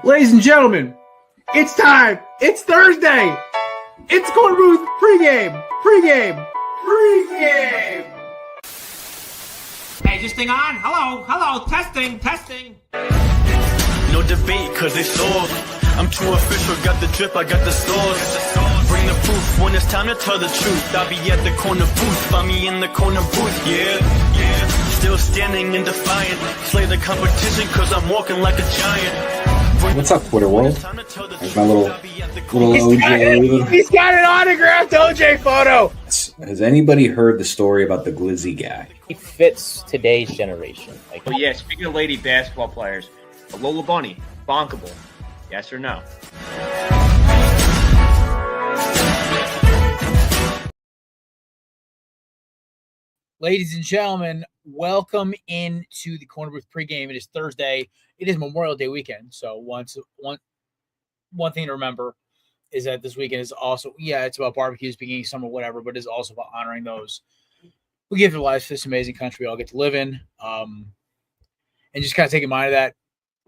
Ladies and gentlemen, it's time. It's Thursday. It's Korner Booth pregame. Hey, this thing on? Hello, testing. No debate, cause it's all. I'm too official, got the drip, I got the sauce. Bring the proof when it's time to tell the truth. I'll be at the corner booth, find me in the corner booth, yeah. Still standing and defiant. Slay the competition, cause I'm walking like a giant. What's up, Twitter world? There's my little OJ. He's got an autographed OJ photo. Has anybody heard the story about the Glizzy guy? He fits today's generation. Like, Oh yeah, speaking of lady basketball players, Lola Bunny, bonkable. Yes or no? Ladies and gentlemen, welcome into the Korner Booth pregame. It is Thursday. It is Memorial Day weekend. So one thing to remember is that this weekend is also, it's about barbecues, beginning of summer, whatever, but it is also about honoring those who give their lives for this amazing country we all get to live in. And just kind of take in mind of that.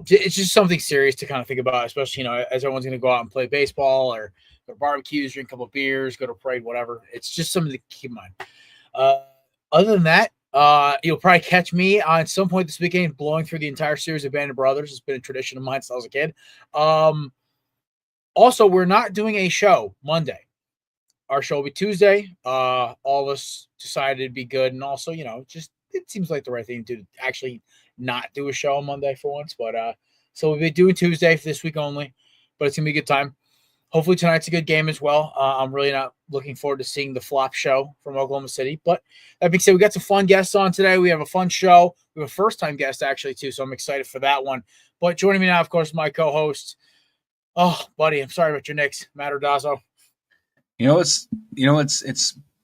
It's just something serious to kind of think about, especially, as everyone's going to go out and play baseball or go to barbecues, drink a couple of beers, go to a parade, whatever. It's just something to keep in mind. Other than that, you'll probably catch me at some point this weekend blowing through the entire series of Band of Brothers. It's been a tradition of mine since I was a kid. Also, we're not doing a show Monday. Our show will be Tuesday. All of us decided it'd be good. And also, just it seems like the right thing to actually not do a show on Monday for once. But so we'll be doing Tuesday for this week only. But it's going to be a good time. Hopefully tonight's a good game as well. I'm really not looking forward to seeing the flop show from Oklahoma City. But that being said, we got some fun guests on today. We have a fun show. We have a first-time guest, actually, too, so I'm excited for that one. But joining me now, of course, my co-host. Oh, buddy, I'm sorry about your Knicks, Matt Ordazzo. It's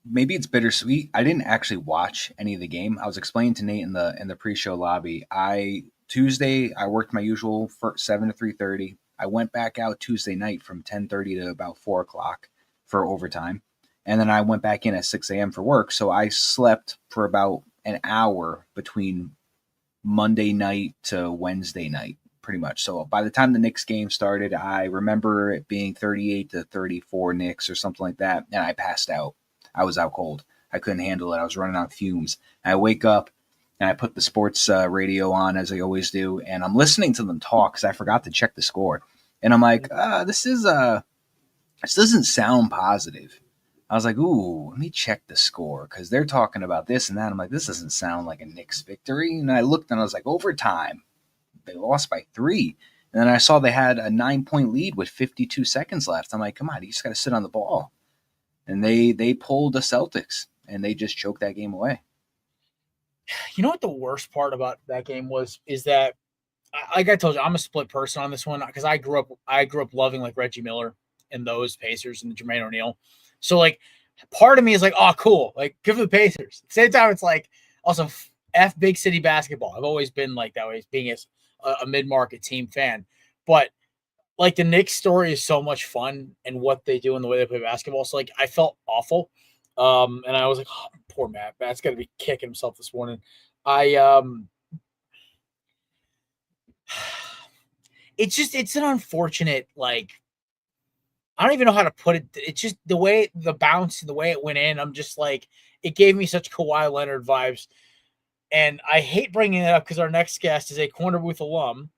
maybe it's bittersweet. I didn't actually watch any of the game. I was explaining to Nate in the pre-show lobby. Tuesday I worked my usual 7 to 3:30. I went back out Tuesday night from 10:30 to about 4 o'clock for overtime. And then I went back in at 6 a.m. for work. So I slept for about an hour between Monday night to Wednesday night, pretty much. So by the time the Knicks game started, I remember it being 38 to 34 Knicks or something like that. And I passed out. I was out cold. I couldn't handle it. I was running on fumes. And I wake up and I put the sports radio on, as I always do. And I'm listening to them talk because I forgot to check the score. And I'm like, this doesn't sound positive. I was like, ooh, let me check the score because they're talking about this and that. I'm like, this doesn't sound like a Knicks victory. And I looked and I was like, overtime. They lost by 3. And then I saw they had a 9-point lead with 52 seconds left. I'm like, come on, you just got to sit on the ball. And they pulled the Celtics and they just choked that game away. You know what the worst part about that game is that, like I told you, I'm a split person on this one because I grew up loving like Reggie Miller and those Pacers and Jermaine O'Neal. So like part of me is like, oh, cool, like good for the Pacers. At the same time, it's like also F big city basketball. I've always been like that way, being a mid-market team fan. But like the Knicks story is so much fun and what they do and the way they play basketball. So like I felt awful. And I was like, oh, poor Matt. Matt's got to be kicking himself this morning. It's an unfortunate, like, I don't even know how to put it. It's just the way the bounce and the way it went in. I'm just like, it gave me such Kawhi Leonard vibes. And I hate bringing it up because our next guest is a Korner Booth alum.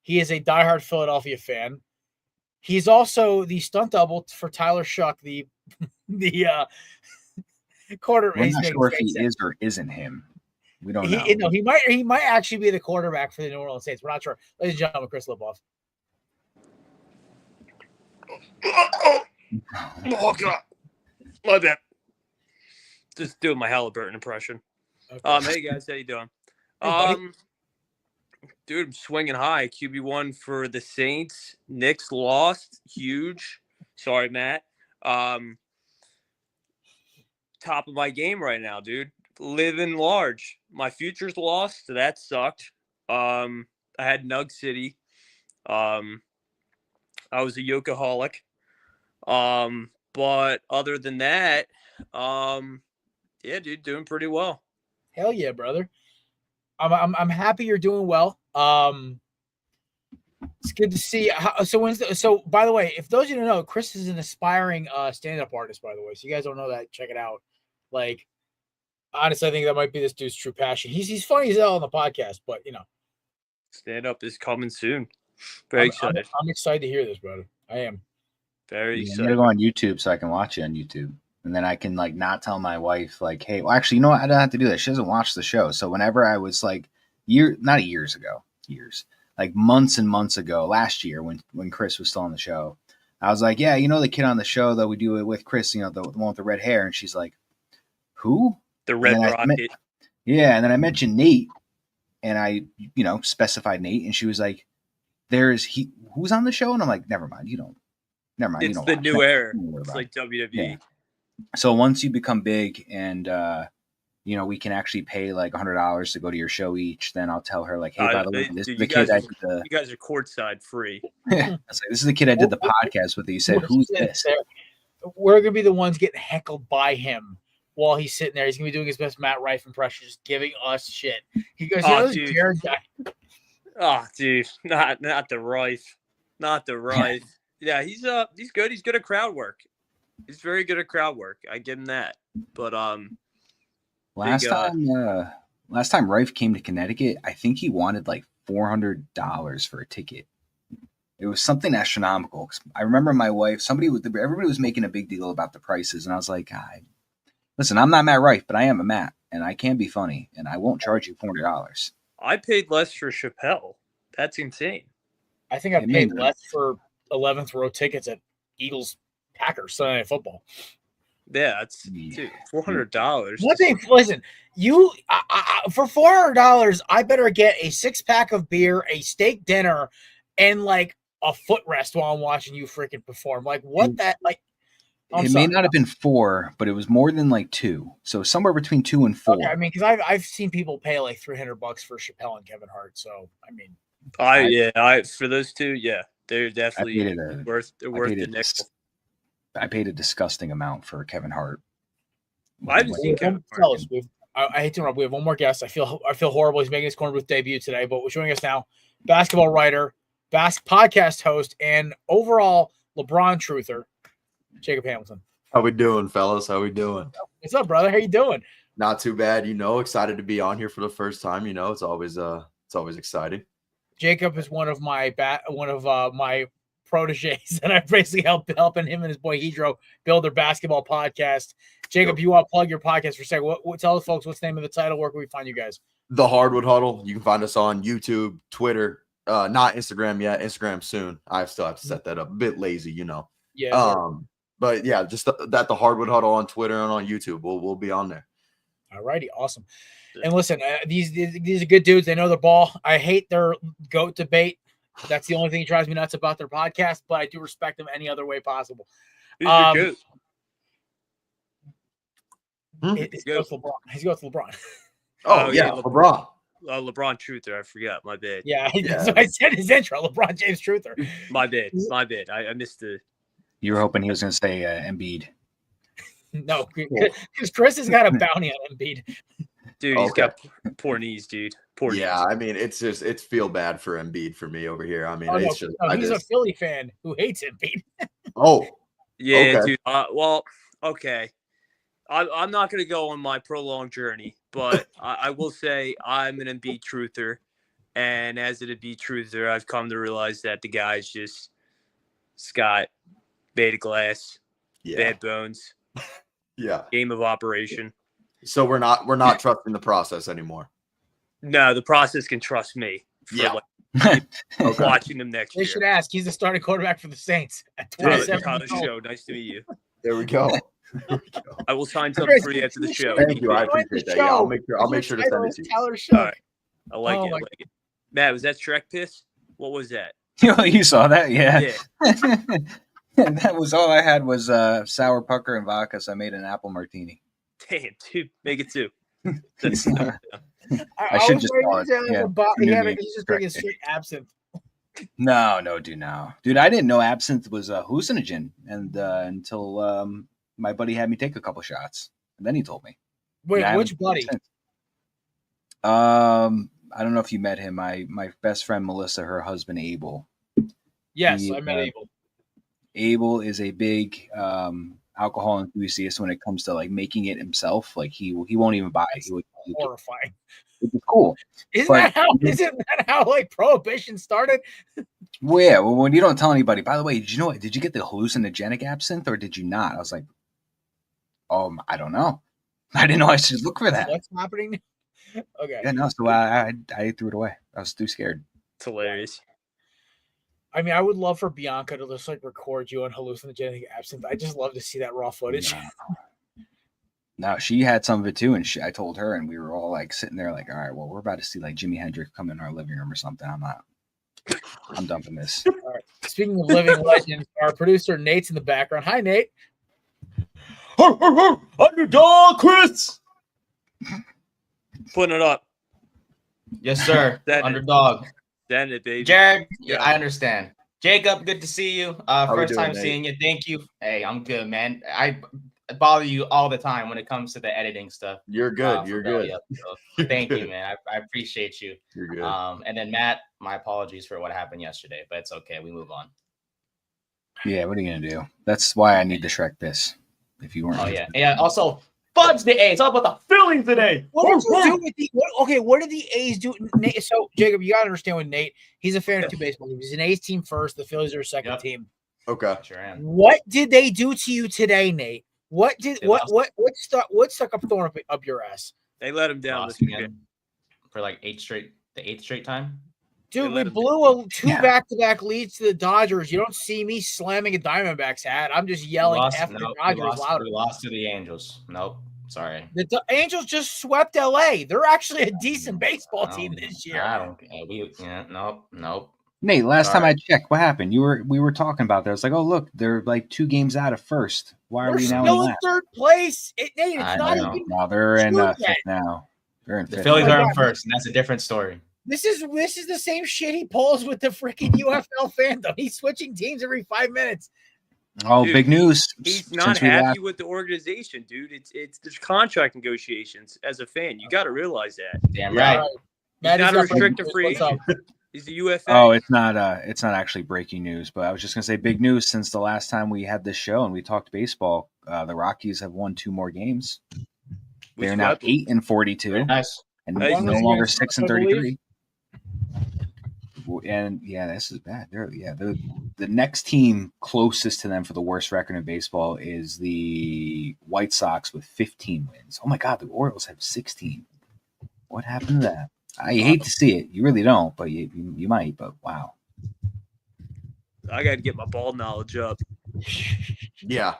He is a diehard Philadelphia fan. He's also the stunt double for Tyler Shuck, the quarter. I'm not sure if he is or isn't him. We don't know. No, he might actually be the quarterback for the New Orleans Saints. We're not sure. Ladies and gentlemen, Chris Lipoff. Oh God, my bad. Just doing my Halliburton impression. Okay. Hey guys, how you doing? Hey, Dude, I'm swinging high. QB1 for the Saints. Knicks lost, huge. Sorry, Matt. Top of my game right now, dude. Living large. My future's lost, so that sucked. I had Nug City. I was a Yokeaholic. But other than that, yeah, dude, doing pretty well. Hell yeah, brother. I'm happy you're doing well. It's good to see. So by the way, if those of you don't know, Chris is an aspiring stand-up artist, by the way. So you guys don't know that, check it out. Like, honestly, I think that might be this dude's true passion. He's funny as hell on the podcast, but Stand up is coming soon. Very excited. I'm excited to hear this, brother. I am. Very I'm excited. gonna go on YouTube so I can watch it on YouTube. And then I can like not tell my wife, like, hey, well, actually, you know what? I don't have to do that. She doesn't watch the show. So whenever I was like not years ago, like months and months ago, last year when Chris was still on the show, I was like, yeah, you know the kid on the show that we do it with Chris, you know, the one with the red hair. And she's like, who? The Red And then Rocket. yeah, and then I mentioned Nate, and I, specified Nate, and she was like, who's on the show? And I'm like, never mind, you don't It's the new era. Don't worry It's about like WWE. Yeah. So once you become big and we can actually pay like $100 to go to your show each, then I'll tell her like, hey, by the way, this is the kid I did the. You guys are courtside free. I was like, this is the kid I did the podcast with. You said, who's this? We're gonna be the ones getting heckled by him while he's sitting there. He's gonna be doing his best Matt Rife impression, just giving us shit. He goes, this Jared guy. Oh, dude, not the Rife, not the Rife. Yeah, he's good. He's good at crowd work. He's very good at crowd work. I give him that. But last time Rife came to Connecticut, I think he wanted like $400 for a ticket. It was something astronomical. I remember my wife. Everybody was making a big deal about the prices, and I was like, listen, I'm not Matt Rife, but I am a Matt, and I can be funny, and I won't charge you $400. I paid less for Chappelle. That's insane. I think I paid less for 11th row tickets at Eagles Packers Sunday Night Football. Yeah, that's dude, $400. One thing, listen, you for $400, I better get a 6-pack of beer, a steak dinner, and like a footrest while I'm watching you freaking perform. Like what that like? It may not have been 4, but it was more than like 2. So somewhere between 2 and 4. Okay, I mean, because I've seen people pay like $300 for Chappelle and Kevin Hart. So I mean, for those two, yeah, they're definitely worth the nickel. I paid a disgusting amount for Kevin Hart. I haven't seen Kevin Hart. I hate to interrupt. We have one more guest. I feel horrible. He's making his Corner Booth debut today, but we're showing us now. Basketball writer, podcast host, and overall LeBron truther, Jacob Hamilton. How we doing, fellas? How we doing? What's up, brother? How you doing? Not too bad. Excited to be on here for the first time. It's always exciting. Jacob is one of my proteges, and I basically helping him and his boy Hedro build their basketball podcast. Jacob, you want to plug your podcast for a second? What tell the folks what's the name of the title? Where can we find you guys? The Hardwood Huddle. You can find us on YouTube, Twitter, not Instagram yet. Instagram soon. I still have to set that up. A bit lazy, Yeah. But yeah, just the Hardwood Huddle on Twitter and on YouTube. We'll be on there. All righty, awesome. And listen, these are good dudes. They know their ball. I hate their GOAT debate. That's the only thing that drives me nuts about their podcast, but I do respect them any other way possible. He's good. He's going with LeBron. Oh yeah, LeBron. LeBron Truther. I forgot. My bad. Yeah. So I said his intro. LeBron James Truther. My bad. I missed the. You were hoping he was going to say Embiid. No, because Chris has got a bounty on Embiid. Dude, he's got poor knees, dude. Poor knees. I mean, it's feel bad for Embiid for me over here. I mean, he's a Philly fan who hates Embiid. Yeah, dude. Well, okay. I'm not going to go on my prolonged journey, but I will say I'm an Embiid truther, and as an Embiid truther, I've come to realize that the guy's just got made of glass, bad bones. Yeah. Game of operation. So we're not trusting the process anymore. No, the process can trust me. Watching them next year. They should ask. He's the starting quarterback for the Saints at 27. Show. Nice to meet you. There we go. I will sign something for you after the show. Thank you. I appreciate that. Yeah, I'll make sure to send it to you. All right. I like it. Matt, was that Shrek piss? What was that? You saw that? Yeah. That was all I had was sour pucker and vodka, so I made an apple martini. Damn, dude, make it 2. I should just call it. He's just drinking straight absinthe. No, dude. I didn't know absinthe was a hallucinogen, and until my buddy had me take a couple shots, and then he told me. Wait, which buddy? I don't know if you met him. My best friend Melissa, her husband Abel. Yes, I met Abel. Abel is a big alcohol enthusiast when it comes to like making it himself. Like he won't even buy it. Horrifying. It's cool. Isn't that how like prohibition started? Well, yeah. Well, when you don't tell anybody, by the way, did you know what? Did you get the hallucinogenic absinthe or did you not? I was like, I don't know. I didn't know I should look for that. What's happening? Okay. Yeah, no. So I threw it away. I was too scared. It's hilarious. I mean, I would love for Bianca to just like record you on hallucinogenic absinthe. I just love to see that raw footage. No, she had some of it too, and I told her, and we were all like sitting there, like, all right, well, we're about to see like Jimi Hendrix come in our living room or something. I'm dumping this. All right. Speaking of living legends, our producer Nate's in the background. Hi, Nate. Underdog, Chris. Putting it up. Yes, sir. Underdog. Send it, baby. Jared, yeah, I understand. Jacob, good to see you. First time Nate? seeing you. Thank you. Hey, I'm good, man. I bother you all the time when it comes to the editing stuff. You're good. You're good. So thank you, man. I appreciate you. You're good. And then Matt, my apologies for what happened yesterday, but it's okay. We move on. Yeah, what are you gonna do? That's why I need to Shrek this. If you weren't. Oh yeah. Yeah. Also, fudge the A. It's all about the Phillies today. What did the A's do? Nate, so Jacob, you gotta understand with Nate, he's a fan of two baseball teams. He's an A's team first. The Phillies are a second team. Okay. Sure am. What did they do to you today, Nate? What stuck up thorn up your ass? They let him down this weekend for like the eighth straight time. Dude, we blew two back-to-back leads to the Dodgers. You don't see me slamming a Diamondbacks hat. I'm just yelling F the Dodgers louder. We lost to the Angels. Nope. Sorry. The Angels just swept LA. They're actually a decent baseball team this year. I don't. Nope. Nate, last time I checked, what happened? We were talking about that. It's like, oh look, they're like 2 games out of first. Why are we now still in in third place? Nate, it's not even. No, they're in fifth now. They're in fifth. The Phillies are in first, and that's a different story. This is the same shit he pulls with the freaking UFL fandom. He's switching teams every 5 minutes. Oh, dude, big news! He's not happy with the organization, dude. It's the contract negotiations. As a fan, you got to realize that. Damn right. He's not a restricted free agent. He's the UFA. Oh, it's not actually breaking news, but I was just gonna say big news since the last time we had this show and we talked baseball. The Rockies have won 2 more games. They're now 8-42, nice, and no longer 6-33. And yeah, this is bad. The next team closest to them for the worst record in baseball is the White Sox with 15 wins. Oh my God, the Orioles have 16. What happened to that? I hate to see it. You really don't, but you might. But wow, I got to get my ball knowledge up. Yeah,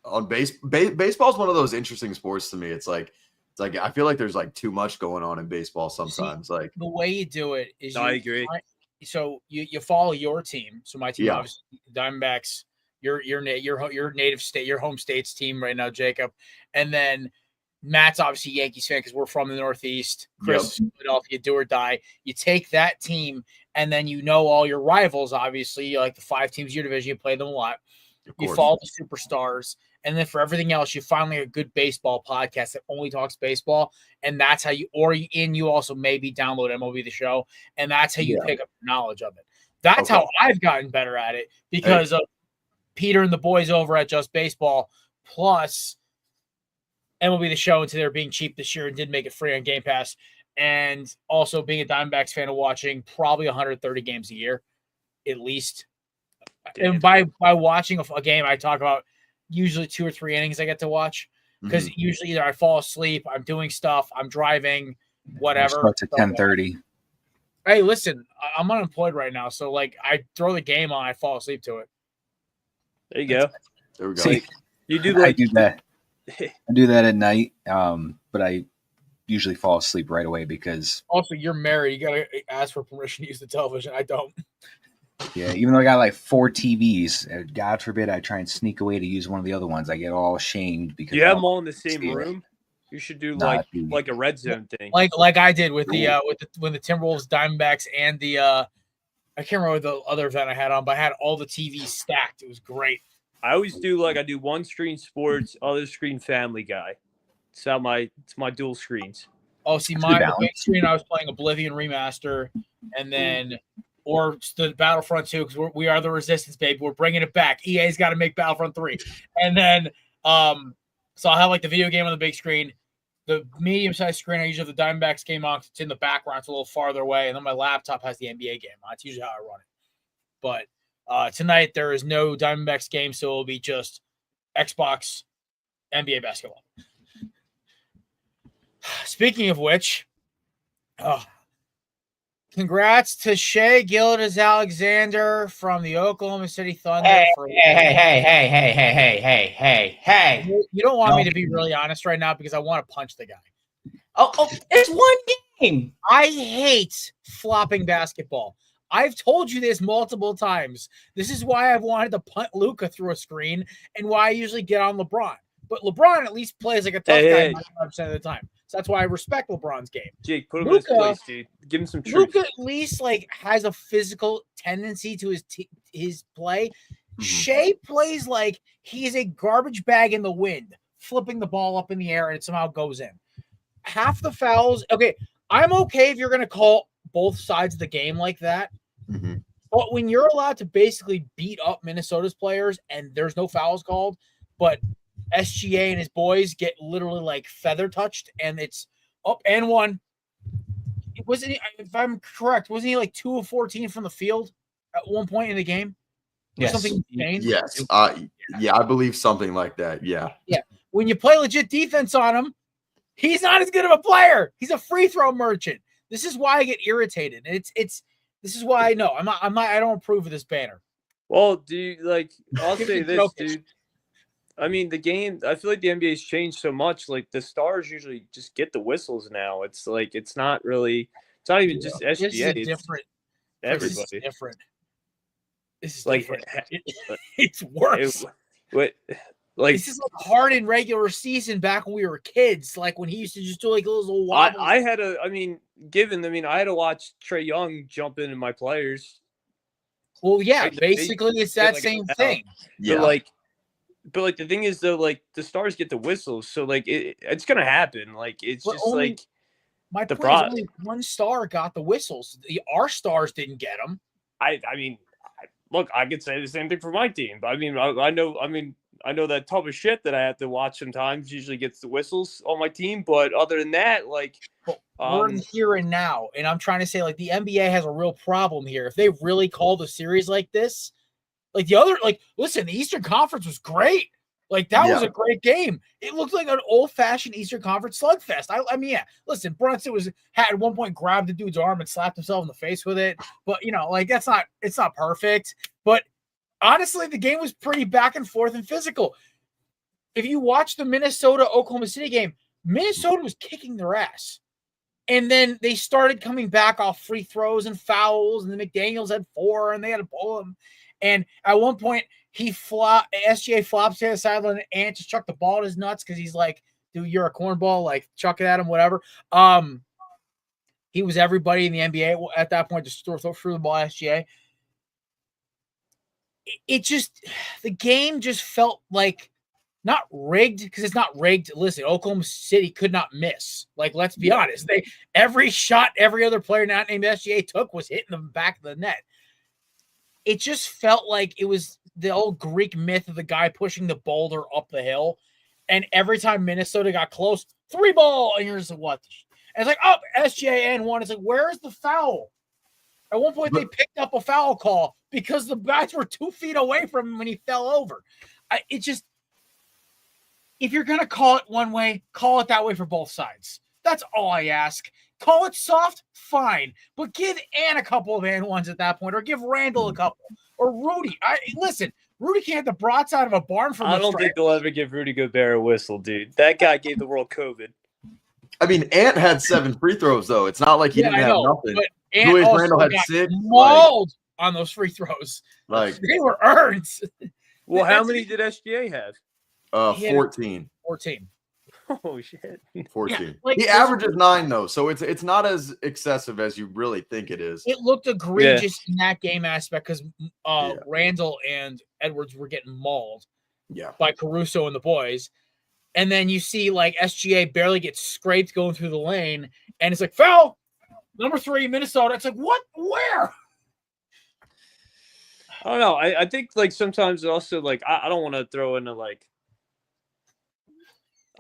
on baseball is one of those interesting sports to me. It's like I feel like there's like too much going on in baseball sometimes. Like the way you do it is, I agree. So you follow your team. So my team, obviously, Diamondbacks. Your native state, your home state's team right now, Jacob, and then Matt's obviously Yankees fan because we're from the Northeast. Chris, Philadelphia, do or die. You take that team, and then you know all your rivals. Obviously, like the 5 teams in your division, you play them a lot. You follow the superstars, and then for everything else, you finally a good baseball podcast that only talks baseball, and that's how you. Or you also maybe download MLB The Show, and that's how you pick up knowledge of it. That's how I've gotten better at it because of Peter and the boys over at Just Baseball, plus MLB The Show until they're being cheap this year and did make it free on Game Pass, and also being a Diamondbacks fan and watching probably 130 games a year, at least. And by watching a game, I talk about usually 2 or 3 innings I get to watch because usually either I fall asleep, I'm doing stuff, I'm driving, whatever. It starts at 10:30. Hey, listen, I'm unemployed right now, so like I throw the game on, I fall asleep to it. There you go. There we go. See, you do. I do that. I do that at night, but I usually fall asleep right away because. Also, you're married. You gotta ask for permission to use the television. I don't. Yeah, even though I got like 4 TVs, God forbid I try and sneak away to use one of the other ones. I get all ashamed because you have them all in the same room. You should do like a red zone thing, like I did with the when the Timberwolves, Diamondbacks, and the I can't remember the other event I had on, but I had all the TVs stacked. It was great. I always do I do one screen sports, other screen Family Guy. It's my dual screens. Oh, see, the big screen I was playing Oblivion Remaster, and then or the Battlefront 2 because we are the Resistance, baby. We're bringing it back. EA's got to make Battlefront 3, and then so I'll have like the video game on the big screen. The medium-sized screen, I usually have the Diamondbacks game on. It's in the background. It's a little farther away. And then my laptop has the NBA game on. That's usually how I run it. But tonight, there is no Diamondbacks game, so it'll be just Xbox NBA basketball. Speaking of which, congrats to Shea Gilgeous-Alexander from the Oklahoma City Thunder. Hey. You don't want me to be really honest right now because I want to punch the guy. Oh, it's one game. I hate flopping basketball. I've told you this multiple times. This is why I've wanted to punt Luka through a screen and why I usually get on LeBron. But LeBron at least plays like a tough guy 95% of the time. So that's why I respect LeBron's game. Jake, put him in his place, dude. Give him some truth. Luka at least like has a physical tendency to his play. Shea plays like he's a garbage bag in the wind, flipping the ball up in the air and it somehow goes in. Half the fouls. Okay, I'm okay if you're going to call both sides of the game like that. But when you're allowed to basically beat up Minnesota's players and there's no fouls called, but SGA and his boys get literally like feather touched and it's up and one. Wasn't he, if I'm correct, wasn't he like 2 of 14 from the field at one point in the game? Yes. Something insane? Yes. Yeah, I believe something like that. Yeah. Yeah. When you play legit defense on him, he's not as good of a player. He's a free throw merchant. This is why I get irritated. And this is why I know I don't approve of this banner. Well, I'll say this, dude. I mean, the game, I feel like the NBA's changed so much. Like, the stars usually just get the whistles now. It's like, it's not even just SGA. This is different. Everybody. This is different. This is like, different. It's worse. This is like hard in regular season back when we were kids. Like, when he used to just do like those little wobbles. I had to watch Trae Young jump into my players. Well, yeah, basically it's that same thing. Yeah. But the thing is, though, like, the stars get the whistles, so like it's gonna happen. Like, it's just only, like my point is only one star got the whistles. Our stars didn't get them. I mean, look, I could say the same thing for my team, but I mean, I know that tub of shit that I have to watch sometimes usually gets the whistles on my team, but other than that, like, we're in here and now, and I'm trying to say, like, the NBA has a real problem here. If they really called a series like this. Like listen, the Eastern Conference was great. Like, that was a great game. It looked like an old-fashioned Eastern Conference slugfest. I mean, yeah. Listen, Brunson had at one point grabbed the dude's arm and slapped himself in the face with it. But like it's not perfect. But honestly, the game was pretty back and forth and physical. If you watch the Minnesota-Oklahoma City game, Minnesota was kicking their ass. And then they started coming back off free throws and fouls, and the McDaniels had 4, and they had to pull them. And at one point, SGA flops to the sideline, and Ant just chucked the ball at his nuts because he's like, dude, you're a cornball, like, chuck it at him, whatever. He was everybody in the NBA at that point, just throw through the ball at SGA. The game just felt like not rigged, because it's not rigged. Listen, Oklahoma City could not miss. Like, let's be honest. Every shot every other player not named SGA took was hitting the back of the net. It just felt like it was the old Greek myth of the guy pushing the boulder up the hill. And every time Minnesota got close, 3 ball. And you're just like, what? And it's like, oh, SGA and 1. It's like, where's the foul? At one point, they picked up a foul call because the guys were 2 feet away from him when he fell over. If you're going to call it one way, call it that way for both sides. That's all I ask. Call it soft, fine. But give Ann a couple of and ones at that point, or give Randall a couple, or Rudy. Listen, Rudy can't have the broadside of a barn from I don't think they'll ever give Rudy Gobert a whistle, dude. That guy gave the world COVID. I mean, Ant had 7 free throws, though. It's not like he didn't have nothing. But Julius Randle had 6. Mauled on those free throws. Like, they were earned. Well, how many did SGA have? 14. 14. Oh shit. 14. Yeah, he averages 9 though, so it's not as excessive as you really think it is. It looked egregious in that game aspect because Randall and Edwards were getting mauled by Caruso and the boys. And then you see like SGA barely gets scraped going through the lane, and it's like foul number 3, Minnesota. It's like, what? Where? I don't know. I think like sometimes also like I don't want to throw into like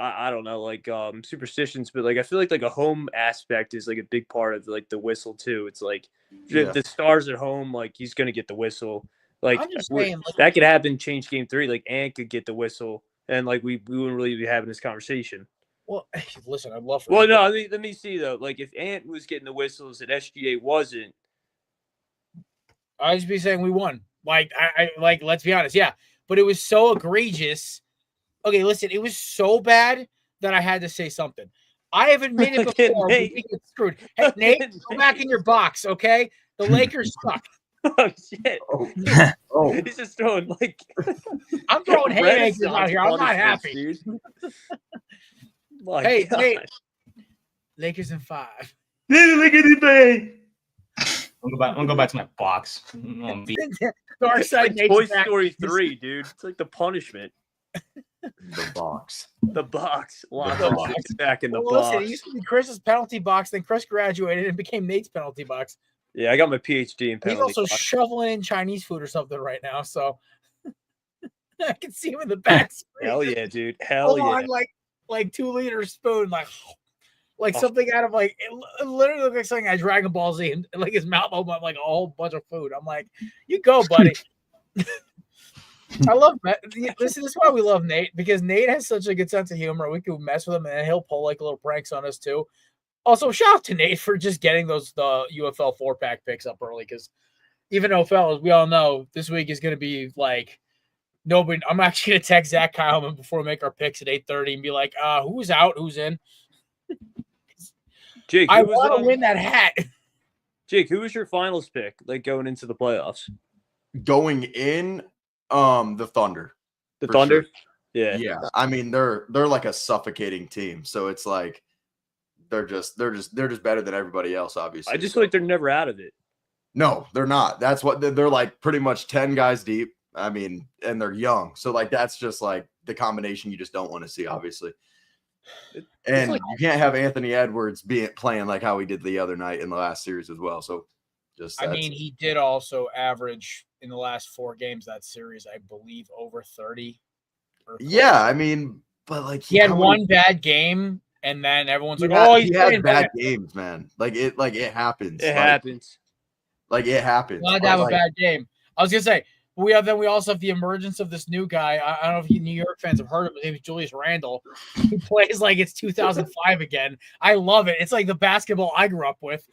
I don't know like superstitions, but like I feel like a home aspect is like a big part of like the whistle too. It's like if the Stars at home, like he's gonna get the whistle. Like I'm just saying, like, that could happen. Change game 3. Like Ant could get the whistle, and like we wouldn't really be having this conversation. well, listen, I'd love for. Well, no, let me see though. Like if Ant was getting the whistles and SGA wasn't, I'd just be saying we won. Like I like. Let's be honest, yeah. But it was so egregious. Okay, listen, it was so bad that I had to say something. I have admitted before we get screwed. Hey, Nate, go back in your box, okay? The Lakers suck. Oh shit! Oh, he's just throwing like I'm throwing haymakers out here. I'm not happy. Dude. Hey, Nate. Lakers in 5. Look at it, I'm gonna go back to my box. Dark side, like Toy Story 3, dude. It's like the punishment. The box. The box. Back in the box. Listen, it used to be Chris's penalty box. Then Chris graduated and became Nate's penalty box. Yeah, I got my PhD in penalty. He's also shoveling in Chinese food or something right now. So I can see him in the back. Hell yeah, dude. Hell yeah. On like 2-liter spoon, like something out of like it literally looked like something out of Dragon Ball Z, and like his mouth opened up like a whole bunch of food. I'm like, you go, buddy. I love that. This is why we love Nate, because Nate has such a good sense of humor. We can mess with him, and he'll pull like little pranks on us too. Also, shout out to Nate for just getting the UFL 4-pack picks up early, because even though, fellas, we all know this week is going to be like nobody. I'm actually going to text Zach Kyleman before we make our picks at 8:30 and be like, who's out, who's in. Jake, I want to win that hat. Jake, who was your finals pick, like going into the playoffs? Going in, the Thunder. The Thunder? Sure. Yeah. Yeah. I mean, they're like a suffocating team. So it's like they're just better than everybody else, obviously. I just feel like they're never out of it. No, they're not. That's what they're like, pretty much 10 guys deep. I mean, and they're young. So like that's just like the combination you just don't want to see, obviously. And like, you can't have Anthony Edwards playing like how he did the other night in the last series as well. So I mean, he did also average in the last 4 games that series, I believe, over 30. Yeah, I mean, but like he had one bad game, and then everyone's like, "Oh, he had bad games, man." Like it happens. It happens. Like it happens. Allowed to have a bad game. I was gonna say we also have the emergence of this new guy. I don't know if you New York fans have heard of him. His name is Julius Randle. He plays like it's 2005 again. I love it. It's like the basketball I grew up with.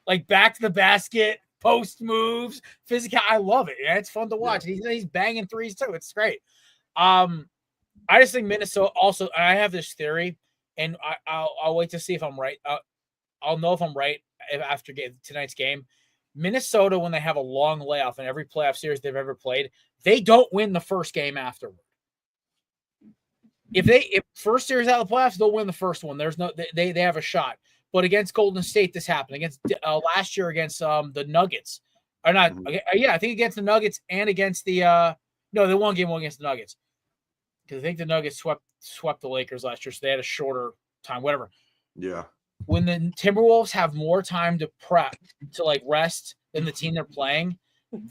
Like back to the basket, post moves, physical. I love it. Yeah, it's fun to watch. Yeah. He's banging threes too. It's great. I just think Minnesota also. And I have this theory, and I'll wait to see if I'm right. I'll know if I'm right after tonight's game. Minnesota, when they have a long layoff in every playoff series they've ever played, they don't win the first game afterward. If first series out of the playoffs, they'll win the first one. There's no they have a shot. But against Golden State, this happened. Against last year against the Nuggets. Or not, I think against the Nuggets and against the no, they won game 1 against the Nuggets. Because I think the Nuggets swept the Lakers last year, so they had a shorter time, whatever. Yeah. When the Timberwolves have more time to prep to like rest than the team they're playing,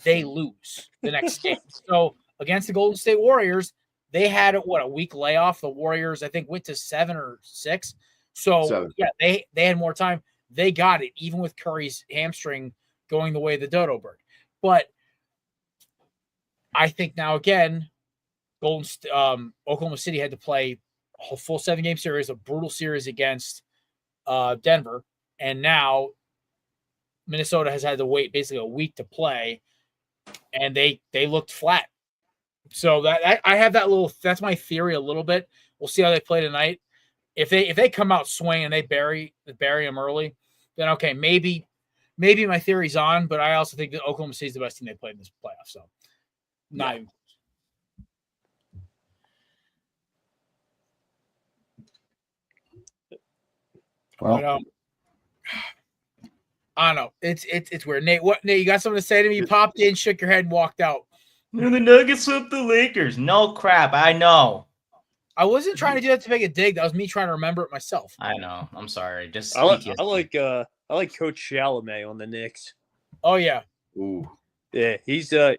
they lose the next game. So against the Golden State Warriors, they had a week layoff. The Warriors, I think, went to 7 or 6. So yeah, they had more time. They got it, even with Curry's hamstring going the way of the dodo bird. But I think now again, Oklahoma City had to play a full 7-game series, a brutal series against Denver, and now Minnesota has had to wait basically a week to play, and they looked flat. So that I have that that's my theory a little bit. We'll see how they play tonight. If they come out swinging and they bury them early, then okay, maybe my theory's on. But I also think that Oklahoma City is the best team they played in this playoff. So not even. Well, but, I don't know. It's weird. Nate, you got something to say to me? You popped in, shook your head, and walked out. The Nuggets swept the Lakers. No crap. I know. I wasn't trying to do that to make a dig. That was me trying to remember it myself. I know. I'm sorry. Just I like Coach Chalamet on the Knicks. Oh yeah. Ooh. Yeah, he's got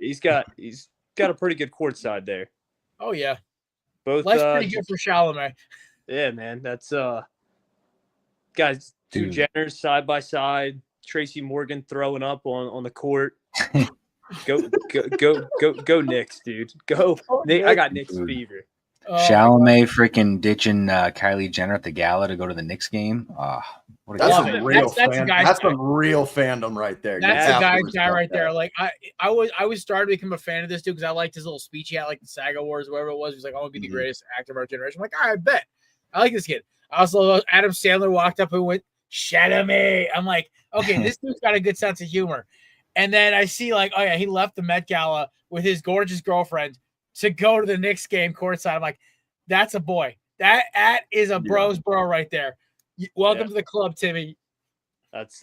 a pretty good court side there. Oh yeah, Both life's pretty good for Chalamet. Yeah, man, that's guys, two Dude. Jenners side by side. Tracy Morgan throwing up on the court. Go Knicks, dude. Go. Nick, I got Knicks Dude. fever. Chalamet freaking ditching Kylie Jenner at the gala to go to the Knicks game. What a That's guy. some real That's fan. the guy's That's guy. some real fandom right there. You That's the have to guy's guy respect right there. that. Like I was starting to become a fan of this dude because I liked his little speech he had, like the Saga Awards, whatever it was. He was like, "I want to be the greatest actor of our generation." I'm like, "All right, bet." I like this kid. I also Adam Sandler walked up and went, "Chalamet." I'm like, "Okay, this dude's got a good sense of humor." And then I see like, oh yeah, he left the Met Gala with his gorgeous girlfriend to go to the Knicks game courtside. I'm like, that's a boy. That is a bro's bro right there. Welcome to the club, Timmy. That's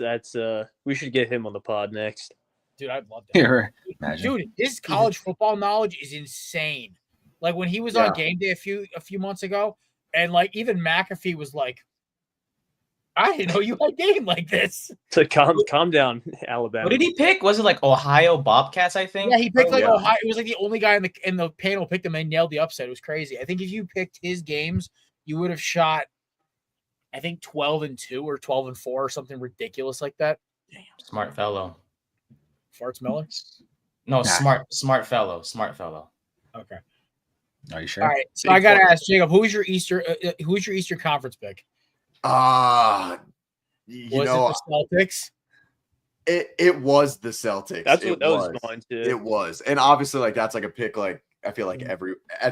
we should get him on the pod next. Dude, I'd love that. Here, imagine. Dude, his college football knowledge is insane. Like when he was on game day a few months ago, and like even McAfee was like, I didn't know you had game like this. So calm down, Alabama. What did he pick? Was it like Ohio Bobcats, I think? Yeah, he picked Ohio. It was like the only guy in the panel picked him and nailed the upset. It was crazy. I think if you picked his games, you would have shot, I think 12-2 or 12-4 or something ridiculous like that. Damn, smart fellow. Farts Miller? No, smart fellow. Okay. Are you sure? All right. So I gotta ask Jacob, who's your Easter Conference pick? Was it the Celtics? It was the Celtics. That was mine too. It was, and obviously, like that's like a pick. Like I feel like at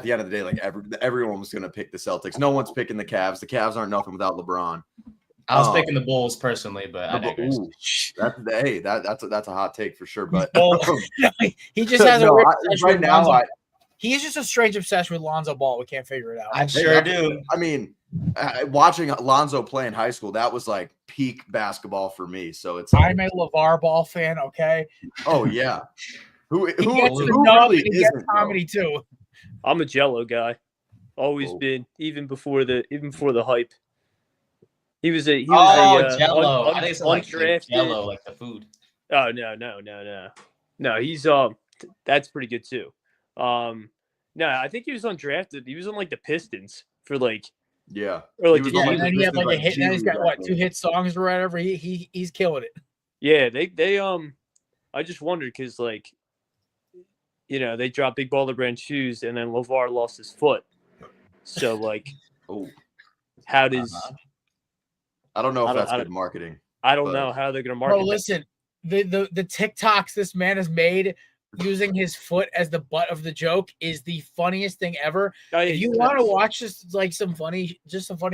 the end of the day, like everyone was gonna pick the Celtics. No one's picking the Cavs. The Cavs aren't nothing without LeBron. I was picking the Bulls personally, but I digress. That's a hot take for sure. But he just has a right now. He's just a strange obsession with Lonzo Ball. We can't figure it out. I sure do. I mean, watching Lonzo play in high school, that was like peak basketball for me. So it's like, I'm a LeVar Ball fan. Okay. Oh yeah. Who gets really isn't comedy too? I'm a Jello guy. Always been, even before the hype. He was Jello. I think it's undrafted. Jello, like the food. Oh no. He's that's pretty good too. No, I think he was undrafted. He was on like the Pistons for like or like and then he had like a hit. Now he's got 2 hit songs or whatever. He's killing it. Yeah, they I just wondered because like they dropped Big Baller Brand shoes and then LeVar lost his foot. So like, how does I don't know if that's good marketing. I don't know how they're gonna market. Bro, listen, the TikToks this man has made using his foot as the butt of the joke is the funniest thing ever. If you want to watch just like some funny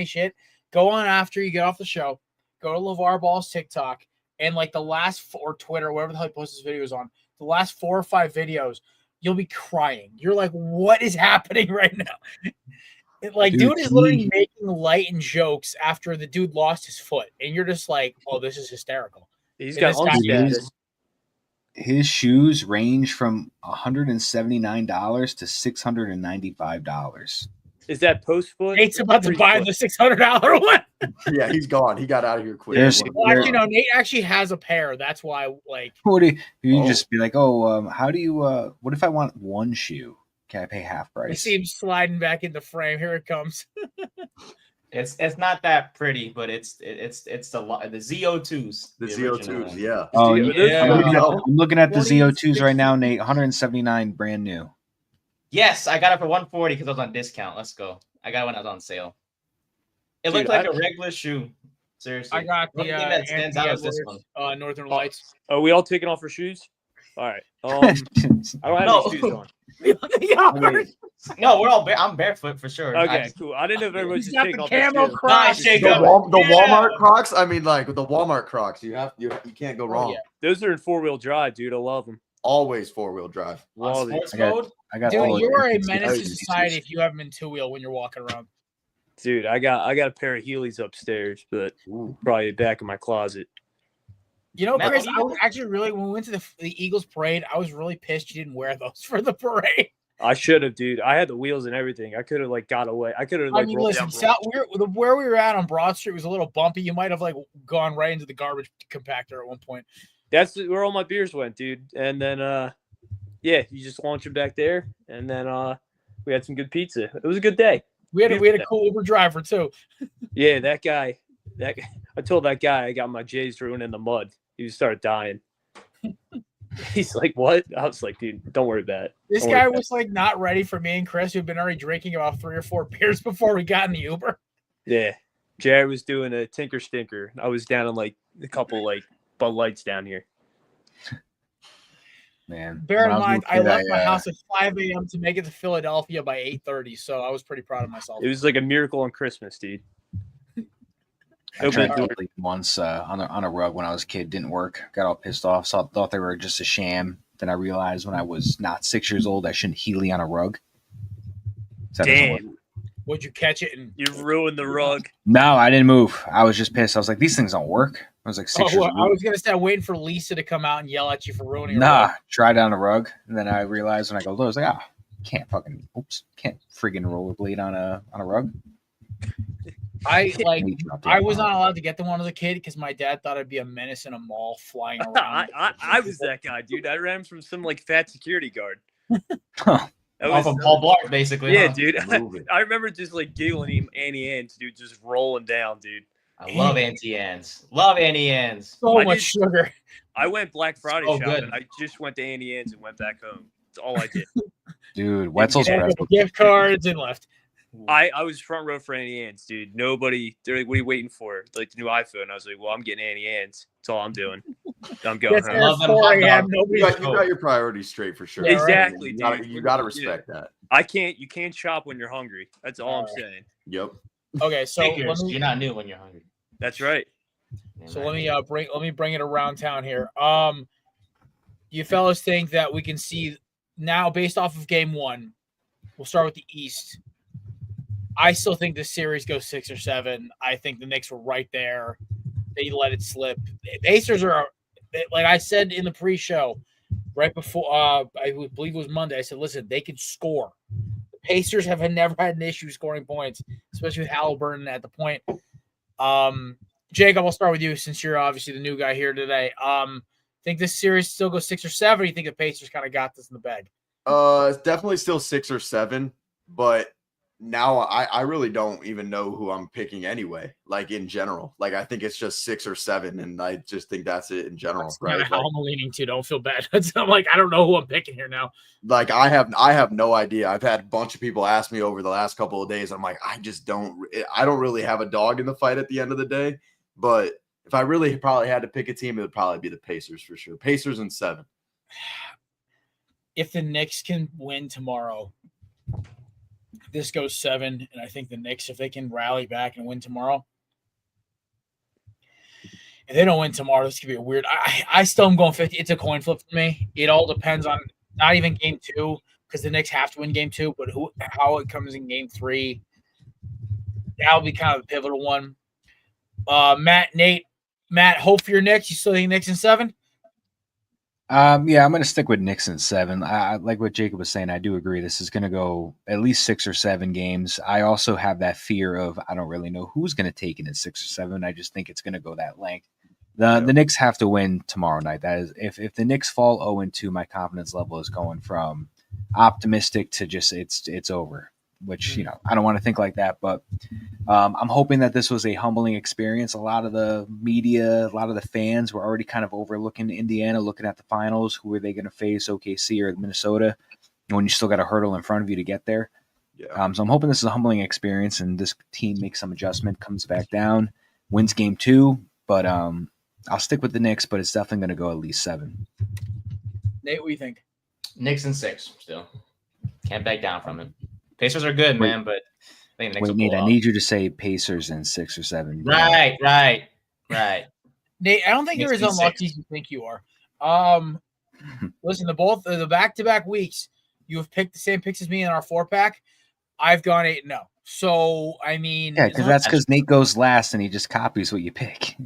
shit, go on after you get off the show, go to LeVar Ball's TikTok and like the last or Twitter, wherever the hell he posts his videos on, the last 4 or 5 videos, you'll be crying. You're like, what is happening right now? Dude is literally making light and jokes after the dude lost his foot, and you're just like, oh, this is hysterical. He's got his shoes range from $179 to $695. Is that post foot? Nate's about to buy the $600 one. Yeah, he's gone. He got out of here quick. Actually, no. Nate actually has a pair. That's why. Like, what do you just be like? Oh, how do you? What if I want one shoe? Can I pay half price? I see him sliding back in the frame. Here it comes. It's not that pretty, but it's the ZO2s. The ZO2s, yeah. Oh yeah. I'm looking at the ZO2s right now, Nate. 179 brand new. Yes, I got it for 140 because I was on discount. Let's go. I got it when I was on sale. It looked like a regular shoe. Seriously. I got the thing that stands out is this one. Northern Lights. Are we all taking off our shoes? All right. I don't have any shoes on. No, we're all I'm barefoot for sure. Okay, cool. I didn't know if everyone was just taking off camo their Crocs. The Walmart Crocs. I mean, like the Walmart Crocs, you can't go wrong. Yeah. Those are in 4-wheel drive, dude. I love them. Always 4-wheel drive. Sports mode. I got. Dude, you are a menace to society if you have them in 2-wheel when you're walking around. Dude, I got a pair of Heelys upstairs, but probably back in my closet. You know, Chris, I was actually when we went to the Eagles parade, I was really pissed you didn't wear those for the parade. I should have, dude. I had the wheels and everything. I could have got away. I could have listen, where we were at on Broad Street was a little bumpy. You might have gone right into the garbage compactor at one point. That's where all my beers went, dude. And then, yeah, you just launch them back there, and then we had some good pizza. It was a good day. We had a cool Uber driver too. Yeah, that guy. I told that guy I got my J's ruined in the mud. He started dying. He's like, "What?" I was like, "Dude, don't worry about it." This guy was like not ready for me and Chris, who've been already drinking about 3 or 4 beers before we got in the Uber. Yeah, Jared was doing a tinker stinker. I was down in like a couple like Bud Lights down here. Man, bear in mind, I left my house at 5 a.m. to make it to Philadelphia by 8:30, so I was pretty proud of myself. It was like a miracle on Christmas, dude. I tried to sleep once on a rug when I was a kid. Didn't work. Got all pissed off. So I thought they were just a sham. Then I realized when I was not 6 years old, I shouldn't Healy on a rug. So damn. Would you catch it? And you ruined the rug. No, I didn't move. I was just pissed. I was like, these things don't work. I was like 6 years old. I was going to say, I'm waiting for Lisa to come out and yell at you for ruining a rug. Nah, tried on a rug. And then I realized when I go low, I was like, can't friggin' rollerblade on a rug. I was not allowed to get the one as a kid because my dad thought I'd be a menace in a mall flying around. I was that guy, dude. I ran from some like fat security guard. Off of Paul Blart, basically. Yeah, dude. I remember just like giggling Annie Ann's, dude, just rolling down, dude. I love Auntie Anne's. Love Annie Ann's. So much sugar. I went Black Friday shopping. I just went to Annie Ann's and went back home. That's all I did. Dude, Wetzel's gift cards and left. I was front row for Annie Ann's, dude. Nobody, they're like, what are you waiting for? Like the new iPhone. I was like, well, I'm getting Annie Ann's. That's all I'm doing. I'm going home. Love them. You got your priorities straight for sure. Exactly, right? dude. You got to respect that. You can't shop when you're hungry. That's all I'm saying. Yep. Okay, so you're not new when you're hungry. That's right. So let me bring it around town here. You fellas think that we can see now based off of game 1? We'll start with the East. I still think this series goes 6 or 7. I think the Knicks were right there. They let it slip. The Pacers are, like I said in the pre-show, right before I believe it was Monday. I said, listen, they can score. The Pacers have never had an issue scoring points, especially with Halliburton at the point. Jacob, I'll start with you since you're obviously the new guy here today. Think this series still goes 6 or 7? Or you think the Pacers kind of got this in the bag? It's definitely still 6 or 7, but now I really don't even know who I'm picking anyway. Like in general, like I think it's just 6 or 7, and I just think that's it in general. That's right? How I'm leaning to. Don't feel bad. I'm like I don't know who I'm picking here now. Like I have no idea. I've had a bunch of people ask me over the last couple of days. I'm like I don't really have a dog in the fight at the end of the day. But if I really probably had to pick a team, it would probably be the Pacers for sure. Pacers in 7. If the Knicks can win tomorrow, this goes 7, and I think the Knicks, if they can rally back and win tomorrow, if they don't win tomorrow, this could be a weird. I still am going 50. It's a coin flip for me. It all depends on not even game 2 because the Knicks have to win game 2, but how it comes in game 3. That'll be kind of a pivotal one. Matt, hope for your Knicks. You still think Knicks in 7? Yeah, I'm going to stick with Knicks in 7. I like what Jacob was saying. I do agree. This is going to go at least 6 or 7 games. I also have that fear of I don't really know who's going to take it in 6 or 7. I just think it's going to go that length. The Knicks have to win tomorrow night. That is, if the Knicks fall 0-2, my confidence level is going from optimistic to just it's over. Which I don't want to think like that, but I'm hoping that this was a humbling experience. A lot of the media, a lot of the fans were already kind of overlooking Indiana, looking at the finals. Who are they going to face, OKC or Minnesota? When you still got a hurdle in front of you to get there. Yeah. So I'm hoping this is a humbling experience, and this team makes some adjustment, comes back down, wins game 2. But I'll stick with the Knicks, but it's definitely going to go at least 7. Nate, what do you think? Knicks in 6 still. Can't back down from it. Pacers are good, man, but I think the Knicks will Nate, pull I out. need you to say Pacers in 6 or 7. Right. Nate, I don't think you're as unlucky as you think you are. Listen, the back-to-back weeks, you have picked the same picks as me in our 4-pack. I've gone 8-0. So, I mean... Yeah, because Nate goes last and he just copies what you pick.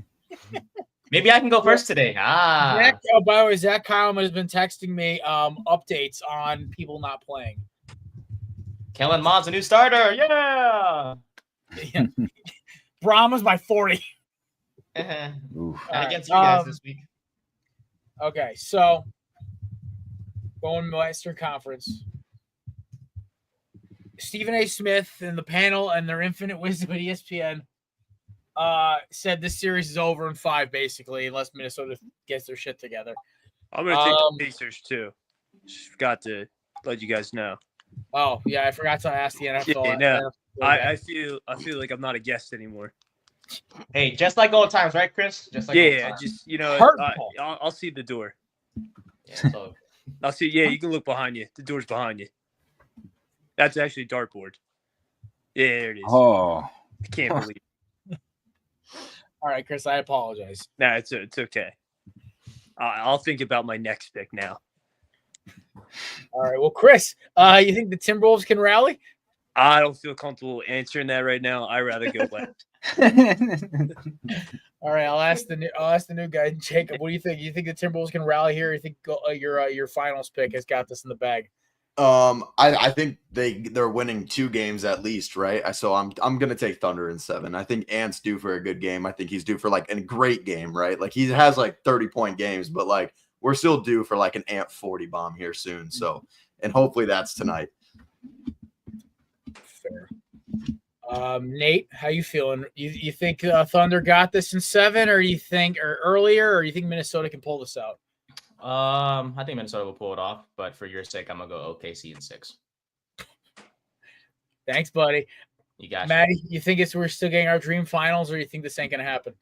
Maybe I can go first today. By the way, Zach Kyleman has been texting me updates on people not playing. Kellen Mond's a new starter. Yeah. Brahma's by 40. And against you guys this week. Okay, so going Western Conference. Stephen A. Smith and the panel and their infinite wisdom at ESPN said this series is over in 5, basically, unless Minnesota gets their shit together. I'm going to take the Pacers, too. Just forgot to let you guys know. Oh, yeah, I forgot to ask the NFL. Yeah, no. I feel like I'm not a guest anymore. Hey, just like old times, right, Chris? Just like old times. Just, I'll see the door. Yeah, so. I'll see. Yeah, you can look behind you. The door's behind you. That's actually a dartboard. Yeah, there it is. Oh. I can't believe it. All right, Chris, I apologize. Nah, it's okay. I'll think about my next pick now. All right, well, Chris, you think the Timberwolves can rally? I don't feel comfortable answering that right now. I'd rather go left. All right, I'll ask the new guy, Jacob. What do you think? You think the Timberwolves can rally here? Or you think your finals pick has got this in the bag? I think they're winning 2 games at least, right? So I'm gonna take Thunder in 7. I think Ant's due for a good game. I think he's due for like a great game, right? Like he has like 30-point games, but like we're still due for like an Ant 40 bomb here soon. So, and hopefully that's tonight. Fair. Nate, how you feeling? You think Thunder got this in 7, or you think earlier, or you think Minnesota can pull this out? I think Minnesota will pull it off, but for your sake, I'm gonna go OKC in 6. Thanks, buddy. You got Maddie. You think we're still getting our dream finals, or you think this ain't gonna happen?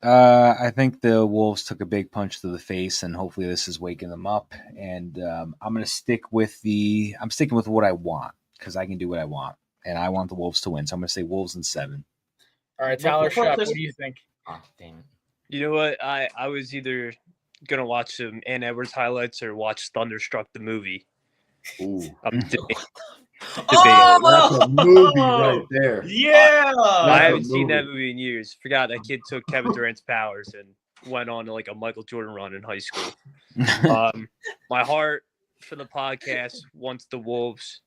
I think the Wolves took a big punch to the face, and hopefully this is waking them up. And I'm gonna stick with I'm sticking with what I want because I can do what I want, and I want the Wolves to win. So I'm gonna say Wolves in 7. All right, Tyler Shuck, what do you think? Oh, damn it. You know what? I was either gonna watch some Ant Edwards highlights or watch Thunderstruck the movie. Ooh. I'm debating. That's a movie right there. Yeah. I haven't seen that movie in years. Forgot that kid took Kevin Durant's powers and went on to like a Michael Jordan run in high school. My heart for the podcast wants the Wolves.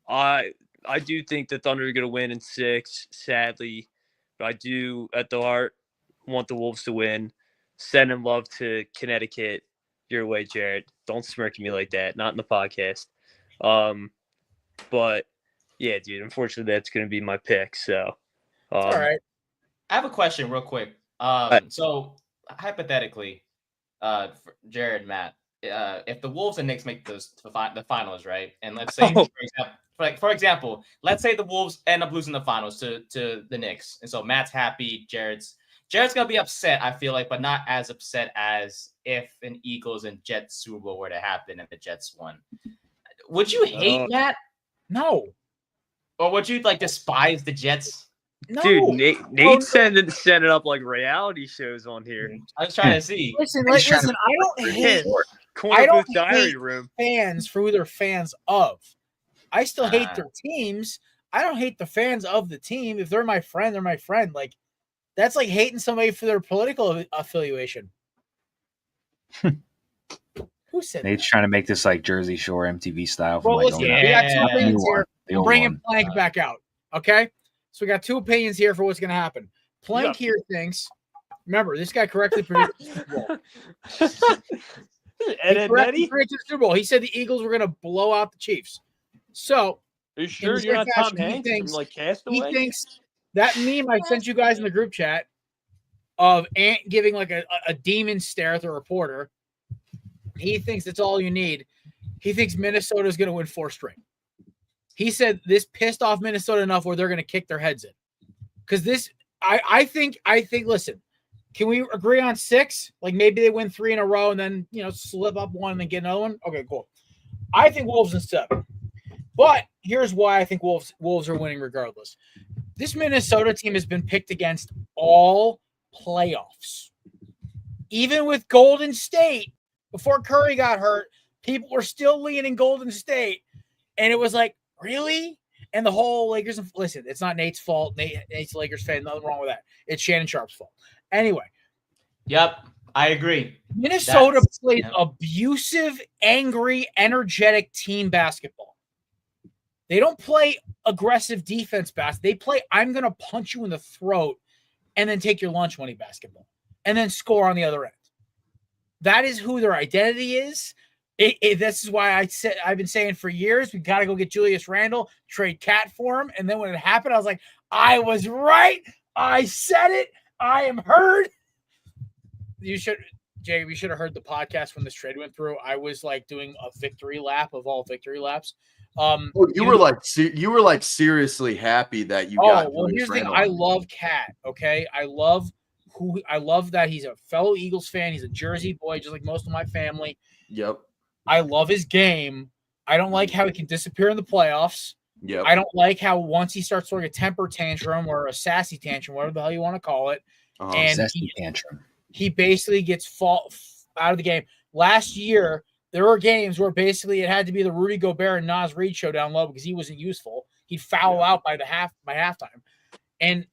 I do think the Thunder are going to win in 6, sadly. But I do, at the heart, want the Wolves to win. Sending love to Connecticut your way, Jared. Don't smirk at me like that. Not in the podcast. But, yeah, dude, unfortunately, that's going to be my pick. So, all right. I have a question real quick. So, hypothetically, for Jared, Matt, if the Wolves and Knicks make the finals, right? And let's say, for example, let's say the Wolves end up losing the finals to the Knicks. And so Matt's happy. Jared's gonna be upset, I feel like, but not as upset as if an Eagles and Jets Super Bowl were to happen and the Jets won. Would you hate Matt? No. Or would you like despise the Jets? No. Dude, Nate's setting up like reality shows on here. I was trying to see. Listen, I don't hate Corner Booth Diary Room. Fans for who they're fans of. I still hate their teams. I don't hate the fans of the team. If they're my friend, they're my friend. Like, that's like hating somebody for their political affiliation. Who said Nate's trying to make this like Jersey Shore MTV style. Well, listen, we got 2 opinions here. We're bringing Plank back out. Okay? So we got 2 opinions here for what's going to happen. Plank here thinks, remember, this guy correctly predicted the Super Bowl. He predicted the Super Bowl. He said the Eagles were going to blow out the Chiefs. So, are you sure you're not Tom Hanks from like Castaway? He thinks that meme I sent you guys in the group chat of Ant giving like a demon stare at the reporter. He thinks that's all you need. He thinks Minnesota is going to win 4 straight. He said this pissed off Minnesota enough where they're going to kick their heads in. Because this, I think, listen, can we agree on 6? Like maybe they win 3 in a row and then, slip up 1 and then get another one? Okay, cool. I think Wolves in 7. But here's why I think Wolves are winning regardless. This Minnesota team has been picked against all playoffs. Even with Golden State, before Curry got hurt, people were still leaning Golden State. And it was like, really? And the whole Lakers, listen, it's not Nate's fault. Nate's a Lakers fan. Nothing wrong with that. It's Shannon Sharp's fault. Anyway. Yep, I agree. Minnesota plays abusive, angry, energetic team basketball. They don't play aggressive defense basketball. They play, I'm going to punch you in the throat and then take your lunch money basketball and then score on the other end. that is who their identity is. This is why I've been saying for years, we got to go get Julius Randle, trade Cat for him. And then when it happened, I was like, I was right. I said it. I am heard. You should have heard the podcast when this trade went through. I was like doing a victory lap of all victory laps. You were like seriously happy that you got. Well, here's the thing. I love Cat. Okay, I love that he's a fellow Eagles fan. He's a Jersey boy, just like most of my family. Yep. I love his game. I don't like how he can disappear in the playoffs. Yep. I don't like how once he starts throwing a temper tantrum or a sassy tantrum, whatever the hell you want to call it, and sassy tantrum, he basically gets out of the game. Last year, there were games where basically it had to be the Rudy Gobert and Naz Reid show down low because he wasn't useful. He'd foul out by halftime, and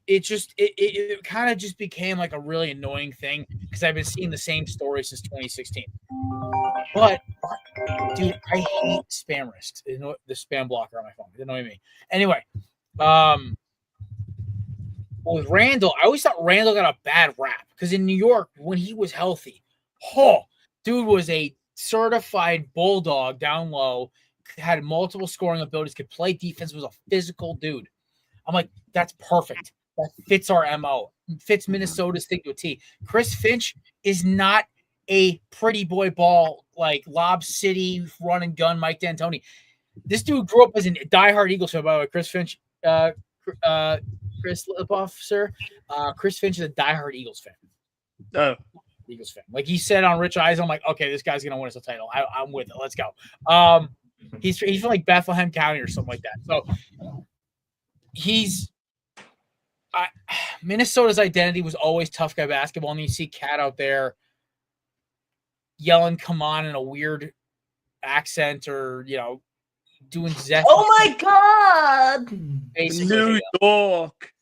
it kind of just became like a really annoying thing because I've been seeing the same story since 2016. But dude, I hate spam risks. The spam blocker on my phone. It's annoying me. Anyway, with Randall, I always thought Randall got a bad rap because in New York when he was healthy, dude was a certified bulldog down low, had multiple scoring abilities, could play defense, was a physical dude. I'm like, that's perfect. That fits our MO. Fits Minnesota's thing to a T. Chris Finch is not a pretty boy ball like Lob City run and gun Mike D'Antoni. This dude grew up as a diehard Eagles fan, by the way. Chris Finch, Chris Lipoff, sir. Chris Finch is a diehard Eagles fan. Oh. Eagles fan. Like he said on Rich Eisen, I'm like, okay, this guy's gonna win us a title. I'm with it. Let's go. He's from like Bethlehem County or something like that. So Minnesota's identity was always tough guy basketball, and you see Cat out there yelling "come on" in a weird accent, or doing Zeth. Oh my god! Basically, New York.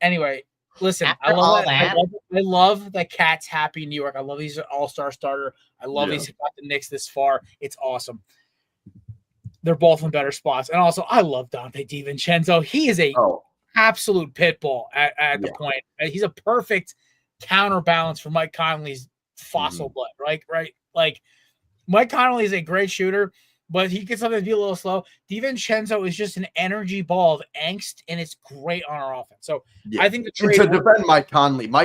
Anyway, listen, I love that Cat's happy in New York. I love he's an all-star starter. I love he's got the Knicks this far. It's awesome. They're both in better spots, and also I love Dante DiVincenzo. He is a absolute pit bull at the point. He's a perfect counterbalance for Mike Conley's fossil blood, right? Like Mike Conley is a great shooter, but he can sometimes be a little slow. DiVincenzo is just an energy ball of angst, and it's great on our offense. So I think the trade to defend Mike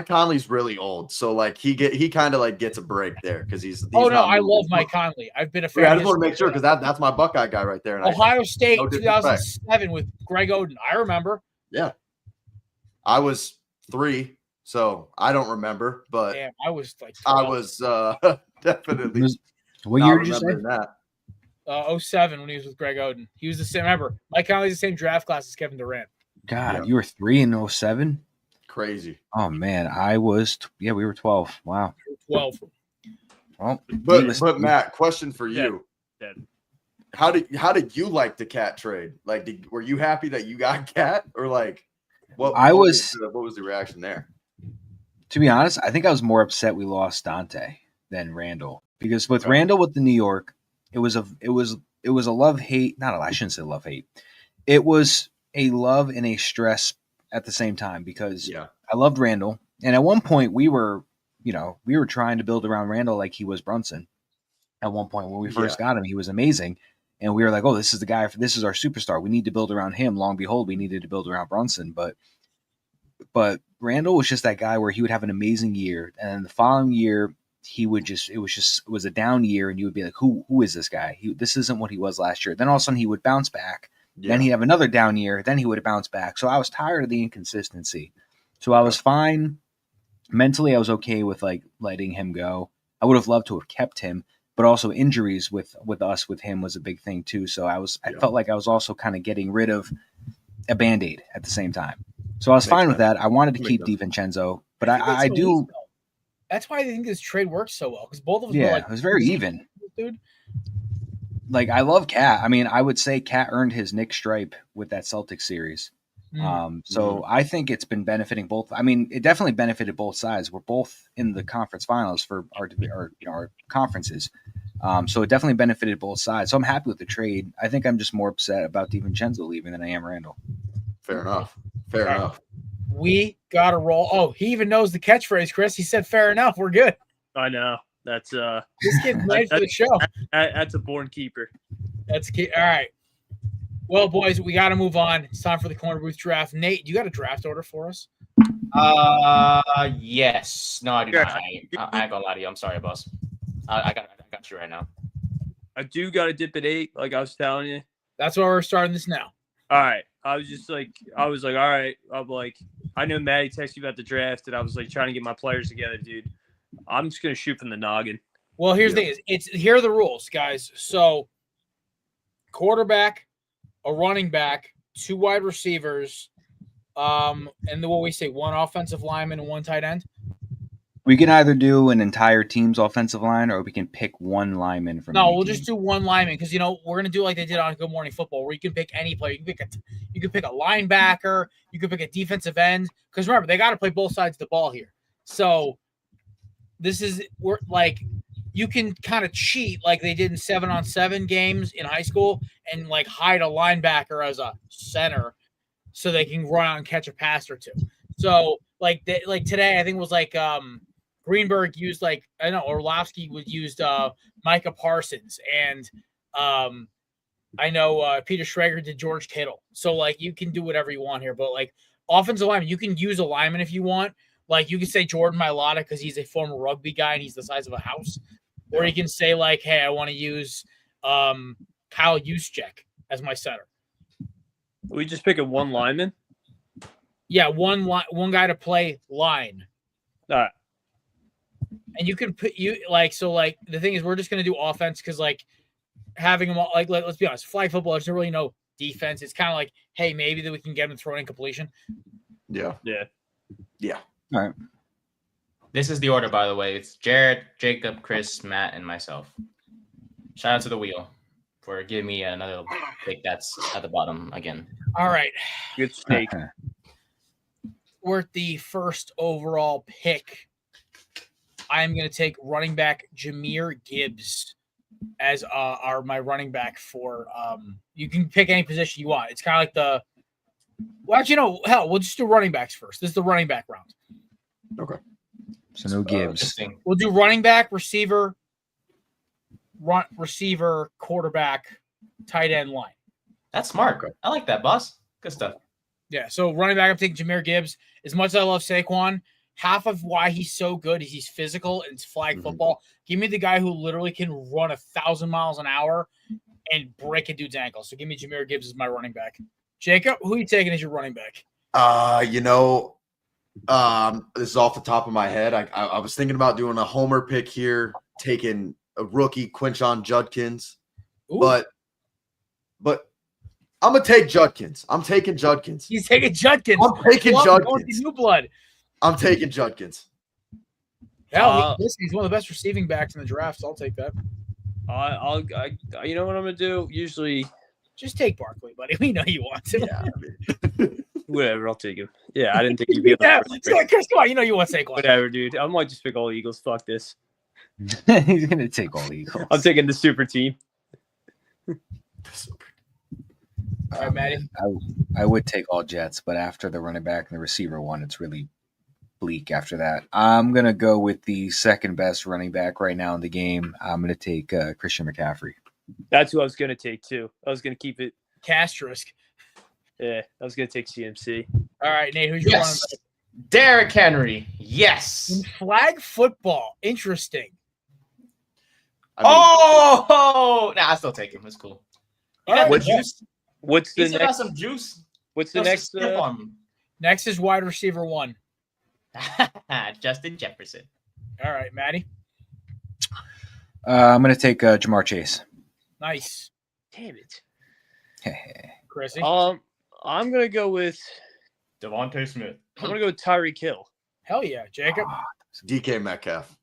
Conley's really old, so like he kind of like gets a break there because he's I love Mike Conley. I've been a fan. I just want to make sure because that's my Buckeye guy right there. And Ohio State 2007 with Greg Oden. I remember. Yeah, I was 3, so I don't remember, but damn, I was like 12. I was definitely. What year did you say? That. 07 when he was with Greg Oden. He was the same. Remember, Mike Conley's the same draft class as Kevin Durant. God, you were 3 in 07? Crazy. Oh man, I was. We were 12. Wow. 12. Well, but Matt, question for you. Yeah. How did you like the Cat trade? Like, were you happy that you got Cat, or like, what was the reaction there? To be honest, I think I was more upset we lost Dante than Randall, because with Randall with the New York, it was a love-hate. I shouldn't say love-hate. It was a love and a stress at the same time, because I loved Randall, and at one point we were trying to build around Randall like he was Brunson. At one point when we first got him, he was amazing. And we were like, oh, this is the guy. This is our superstar. We need to build around him. Long behold, we needed to build around Brunson. But Randall was just that guy where he would have an amazing year, and then the following year it was a down year, and you would be like, who is this guy? This isn't what he was last year. Then all of a sudden he would bounce back. Yeah. Then he'd have another down year. Then he would bounce back. So I was tired of the inconsistency. So I was fine mentally. I was okay with like letting him go. I would have loved to have kept him. But also injuries with him was a big thing too. So I felt like I was also kind of getting rid of a Band-Aid at the same time. So I was fine with that. I wanted to keep DiVincenzo, but I do. That's why I think this trade works so well, because both of them it was very even. Dude. Like, I love Cat. I mean, I would say Cat earned his Nick stripe with that Celtics series. I think it's been benefiting both. I mean, it definitely benefited both sides. We're both in the conference finals for our conferences. So it definitely benefited both sides. So I'm happy with the trade. I think I'm just more upset about DiVincenzo leaving than I am Randall. Fair enough. Fair enough. We got to roll. Oh, he even knows the catchphrase, Chris. He said, fair enough. We're good. I know. That's This kid's made for the show. That's a born keeper. That's key. All right. Well, boys, we got to move on. It's time for the corner booth draft. Nate, you got a draft order for us? Yes. No, I do not. I ain't gonna lie to you. I'm sorry, boss. I got you right now. I do got to dip at 8, like I was telling you. That's why we're starting this now. All right. I was like, all right. I'm like, I know Maddie texted you about the draft, and I was like trying to get my players together, dude. I'm just gonna shoot from the noggin. Well, here's the thing: here are the rules, guys. So, quarterback, a running back, 2 wide receivers, and then what we say, 1 offensive lineman and 1 tight end. We can either do an entire team's offensive line, or we can pick 1 lineman from. No, we'll just do 1 lineman because we're gonna do like they did on Good Morning Football, where you can pick any player. You can pick a linebacker, you can pick a defensive end. Because remember, they got to play both sides of the ball here. So we're like, you can kind of cheat like they did in 7-on-7 games in high school and like hide a linebacker as a center so they can run out and catch a pass or 2. So like today, I think it was like Greenberg used Orlovsky would used Micah Parsons, and I know Peter Schrager did George Kittle. So like you can do whatever you want here, but like offensive lineman, you can use a lineman if you want. Like you can say Jordan Mailata because he's a former rugby guy and he's the size of a house, or you can say like, hey, I want to use Kyle Juszczyk as my center. We just pick a 1 lineman. Yeah, one guy to play line. All right. And you can put the thing is we're just gonna do offense because like having them all like let's be honest, flag football there's really no defense. It's kind of like, hey, maybe that we can get them thrown in completion. Yeah. All right. This is the order, by the way. It's Jared, Jacob, Chris, Matt, and myself. Shout out to the wheel for giving me another pick that's at the bottom again. All right. Good steak. We're at the first overall pick. I'm going to take running back Jahmyr Gibbs as my running back for you can pick any position you want. It's kind of like we'll just do running backs first. This is the running back round. Okay. So no Gibbs. We'll do running back, receiver, quarterback, tight end, line. That's smart. I like that, boss. Good stuff. Yeah, so running back, I'm taking Jahmyr Gibbs. As much as I love Saquon, half of why he's so good is he's physical and it's flag football. Give me the guy who literally can run 1,000 miles an hour and break a dude's ankle. So give me Jahmyr Gibbs as my running back. Jacob, who are you taking as your running back? This is off the top of my head. I was thinking about doing a homer pick here, taking a rookie, Quinshon Judkins. Ooh. But I'm going to take Judkins. I'm taking Judkins. He's taking Judkins. I'm taking Judkins. New blood. I'm taking Judkins. Hell, he's one of the best receiving backs in the draft, so I'll take that. You know what I'm going to do? Usually just take Barkley, buddy. We know you want to. Yeah, whatever, I'll take him. Yeah, I didn't think you'd be able to. Chris, come on, you know you want Saquon. Whatever, dude. I might just pick all Eagles. Fuck this. He's gonna take all Eagles. I'm taking the super team. All right, Maddie. I would take all Jets, but after the running back and the receiver one, it's really bleak after that. I'm gonna go with the second best running back right now in the game. I'm gonna take Christian McCaffrey. That's who I was gonna take too. I was gonna keep it Casterisk. Yeah, I was gonna take CMC. All right, Nate, who's your running back? Derrick Henry. Yes. In flag football. Interesting. I still take him. It's cool. You got the juice. What's the next? Got some juice. What's the next? Next is wide receiver 1. Justin Jefferson. All right, Maddie. I'm gonna take Jamar Chase. Nice. Damn it. Chrissy. I'm gonna go with Devontae Smith. I'm gonna go with Tyreek Hill. Hell yeah, Jacob. DK Metcalf.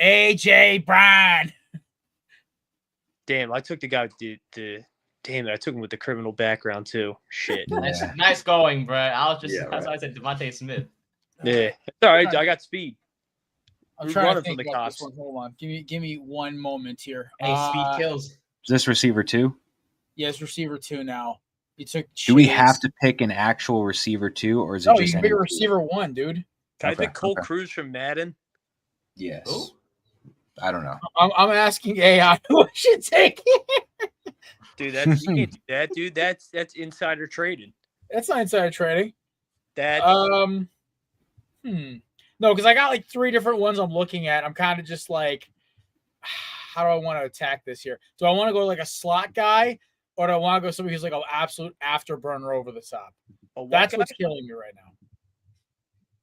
AJ Brown. Damn, I took the guy with the damn it, I took him with the criminal background too. Shit. Yeah. Nice going, bro. That's why I said Devontae Smith. Yeah. All right, I got speed. I'm trying to think from the cops. This one. Hold on. Give me one moment here. Hey, speed kills. Is this receiver 2? Yes, receiver 2 now. You took Chase. Do we have to pick an actual receiver 2, or is it just you can pick a receiver 1, dude? Can I pick Cole Cruz from Madden? Yes. Ooh. I don't know. I'm asking AI who I should take. Dude, that's you can't do that, dude. That's insider trading. That's not insider trading. That No, because I got like 3 different ones I'm looking at. I'm kind of just like, how do I want to attack this here? Do I want to go like a slot guy, or do I want to go somebody who's like an absolute afterburner over the top? That's what's killing me right now.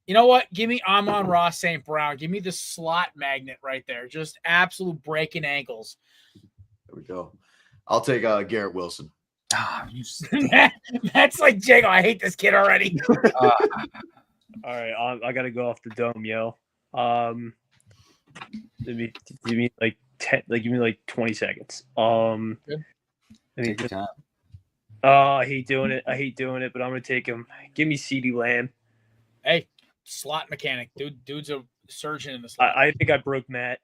You know what? Give me Amon-Ra St. Brown. Give me the slot magnet right there. Just absolute breaking ankles. There we go. I'll take Garrett Wilson. That's like Jago. I hate this kid already. All right, I gotta go off the dome, yo. Give me like 10, like give me like 20 seconds. Take your time. I hate doing it, but I'm gonna take him. Give me CeeDee Lamb. Hey, slot mechanic, dude's a surgeon in the slot. I think I broke Matt.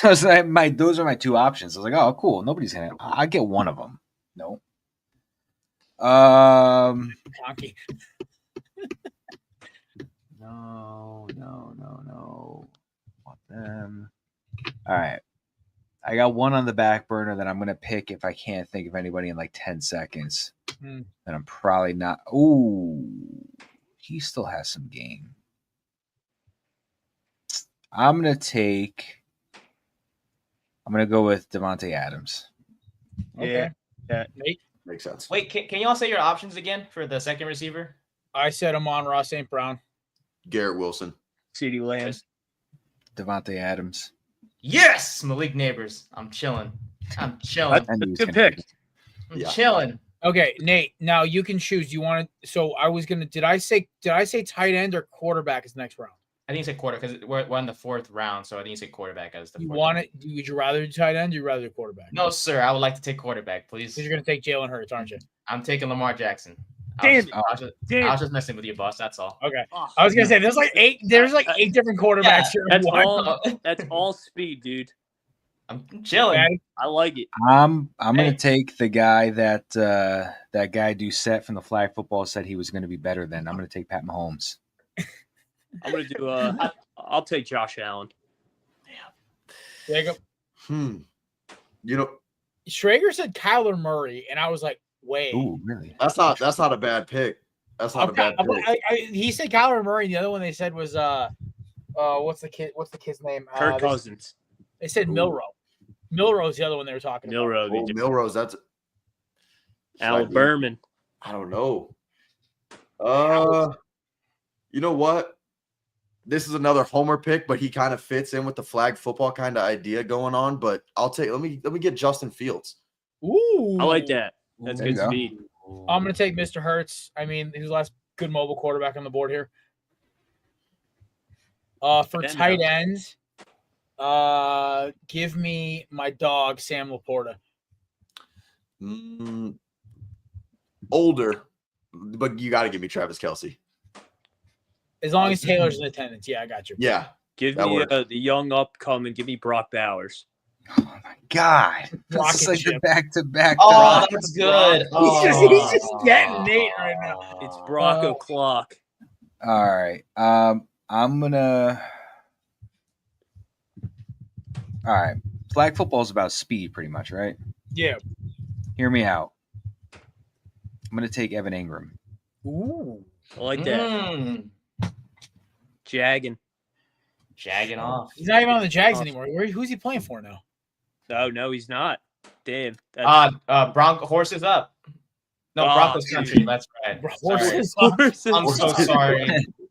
Those are my 2 options. I was like, oh, cool. Nobody's gonna. I get one of them. No. Honky. No. Want them. All right. I got one on the back burner that I'm gonna pick if I can't think of anybody in like 10 seconds. And I'm probably not. Ooh, he still has some game. I'm gonna go with Devontae Adams. Okay. Yeah. Makes sense. Wait, can y'all say your options again for the second receiver? I said Amon-Ra St. Brown. Garrett Wilson. CeeDee Lamb. Devontae Adams. Yes, Malik Neighbors. I'm chilling. That's a good pick. I'm chilling. Okay, Nate. Now you can choose. You want to? So I was gonna. Did I say tight end or quarterback is next round? I think you said quarter because we're in the 4th round, so I think you said quarterback as the. You 4th want round. it? Would you rather do tight end? Or you rather do quarterback? No, sir. I would like to take quarterback, please. Because you're gonna take Jalen Hurts, aren't you? I'm taking Lamar Jackson. Damn I was just messing with you, boss. That's all. Okay. I was gonna say there's like 8 different quarterbacks here. That's all speed, dude. I'm chilling. I like it. I'm gonna take the guy that guy Doucette from the flag football said he was gonna be better than. I'm gonna take Pat Mahomes. I'm gonna do I'll take Josh Allen. Jacob. You know, Schrager said Kyler Murray, and I was like, wait. Ooh, really? that's not a bad pick. That's not a bad pick. He said Kyler Murray, and the other one they said was what's the kid's name? Kirk Cousins. They said Milrow. Milrow's the other one they were talking about. Milrose, that's Al Berman. I don't know. You know what? This is another homer pick, but he kind of fits in with the flag football kind of idea going on. But let me get Justin Fields. Ooh, I like that. That's good speed. I'm gonna take Mr. Hurts. I mean, he's the last good mobile quarterback on the board here. For tight ends, give me my dog Sam Laporta. Older, but you got to give me Travis Kelce. As long as Taylor's in attendance, yeah, I got you. Yeah, give me the young upcoming. Give me Brock Bowers. Oh my God! This is like the back-to-back. Oh, that's good. He's just getting Nate right now. It's Brock o'clock. All right. I'm gonna. All right. Flag football is about speed, pretty much, right? Yeah. Hear me out. I'm gonna take Evan Ingram. Ooh, I like that. Jagging off. He's not even on the Jags anymore. Who's he playing for now? No, he's not. Damn. Bronco horses up. No, Broncos country. That's right. Horses. I'm so sorry.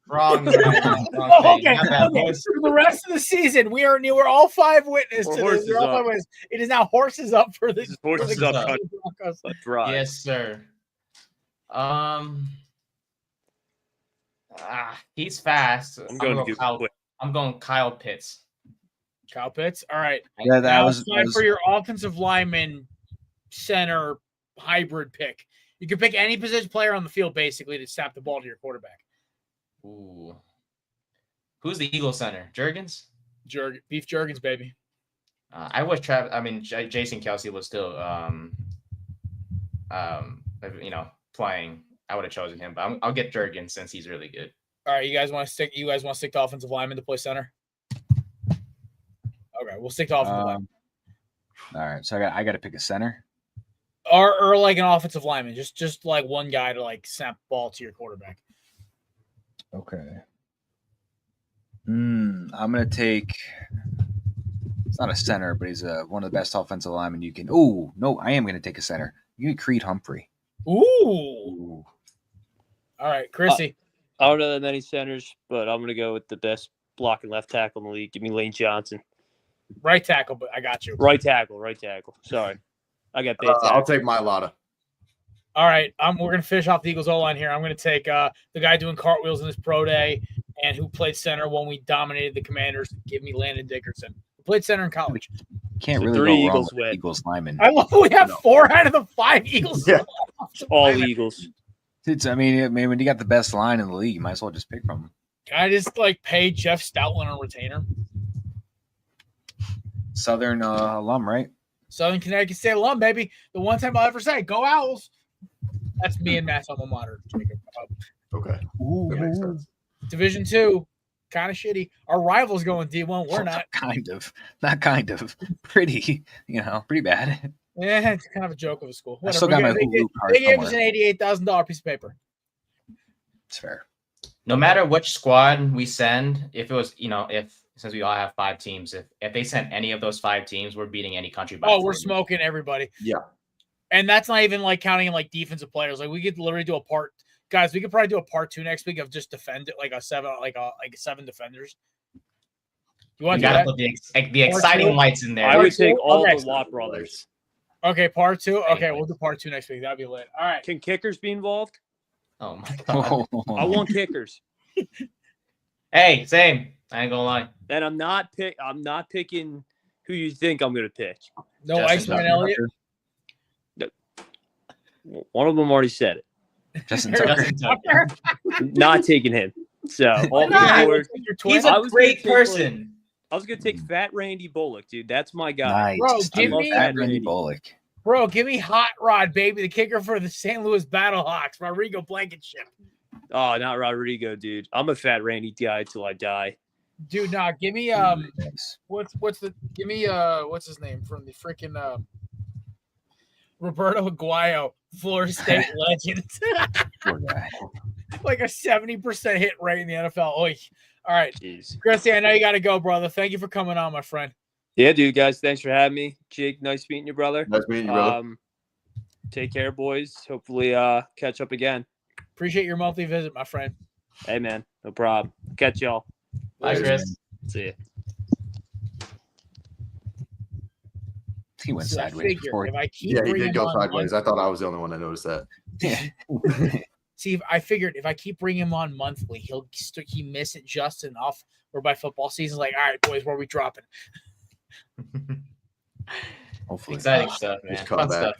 Wrong. Okay. For the rest of the season, we're all 5 witnesses to this. We're all 5 witnesses. It is now horses up for the horses up. Broncos. That's right. Yes, sir. He's fast. I'm going Kyle Pitts. Kyle Pitts. All right. Yeah, that was time for your offensive lineman center hybrid pick. You can pick any position player on the field basically to snap the ball to your quarterback. Ooh. Who's the Eagle center? Juergens? Beef Juergens, baby. I wish Jason Kelce was still playing. I would have chosen him, but I'll get Juergens since he's really good. All right, you guys want to stick to offensive lineman to play center? we'll stick to offensive line. All right, so I got to pick a center. Or like an offensive lineman, just like one guy to like snap the ball to your quarterback. Okay. I'm gonna take. It's not a center, but he's one of the best offensive linemen you can. Oh no, I am gonna take a center. You get Creed Humphrey. Ooh. All right, Chrissy. I don't know that many centers, but I'm gonna go with the best blocking left tackle in the league. Give me Lane Johnson. Right tackle, but I got you. Right tackle. Sorry, I got bad tackle. I'll take Mailata. All right, we're gonna finish off the Eagles O line here. I'm gonna take the guy doing cartwheels in his pro day and who played center when we dominated the Commanders. Give me Landon Dickerson. Who played center in college. Can't So really 3 go wrong Eagles with win. Eagles linemen. I love we have 4 out of the 5 Eagles. Yeah. All Eagles. I mean, when you got the best line in the league, you might as well just pick from them. Can I just like pay Jeff Stoutland a retainer? Southern alum, right? Southern Connecticut State alum, baby. The one time I'll ever say, "Go Owls." That's me and Matt's alma mater, Jacob. Okay. That makes sense. Division 2, kind of shitty. Our rivals going D1. We're not. Not kind of. Pretty, pretty bad. Yeah, it's kind of a joke of a school. I still got my Hulu card They gave us somewhere. an $88,000 piece of paper. It's fair. No matter which squad we send, if it was, since we all have 5 teams, if they sent any of those 5 teams, we're beating any country by. Oh, we're smoking everybody. Yeah. And that's not even like counting in like defensive players. Like we could literally do a part. Guys, we could probably do a part 2 next week of just defend it like a 7 defenders. You want You to gotta put the exciting lights in there. I would take all Okay. the Watt brothers. Okay, part 2. Okay, we'll do part 2 next week. That'd be lit. All right. Can kickers be involved? Oh my god. I want kickers. Hey, same. I ain't gonna lie. Then I'm not picking who you think I'm gonna pick. No Justin Iceman Elliott. One of them already said it. Justin Tucker. Justin Tucker. Not taking him. So all not? the board. He's I a was great gonna take, person. I was gonna take Fat Randy Bullock, dude. That's my guy. Nice. Bro, I give love me Fat Randy Randy. Bullock. Bro, give me Hot Rod, baby, the kicker for the St. Louis Battlehawks, Rodrigo Blankenship. Oh, not Rodrigo, dude. I'm a Fat Randy guy till I die. Dude, nah, give me Nice. what's his name from the freaking Roberto Aguayo, Florida State legend. Poor guy. Like a 70% hit rate in the NFL. Oy. All right. Jeez. Chrissy, I know you gotta go, brother. Thank you for coming on, my friend. Yeah, dude, guys. Thanks for having me. Jake, nice meeting you, brother. Nice meeting you, brother. Take care, boys. Hopefully catch up again. Appreciate your monthly visit, my friend. Hey, man. No problem. Catch y'all. Bye, Chris. See ya. He went So I sideways figure before. if I keep Yeah, he bringing did go him on sideways. I thought I was the only one that noticed that. See, I figured if I keep bringing him on monthly, he miss it just enough where by football season, like, all right, boys, where are we dropping? Hopefully. Exciting stuff, man. Just come Fun back. stuff.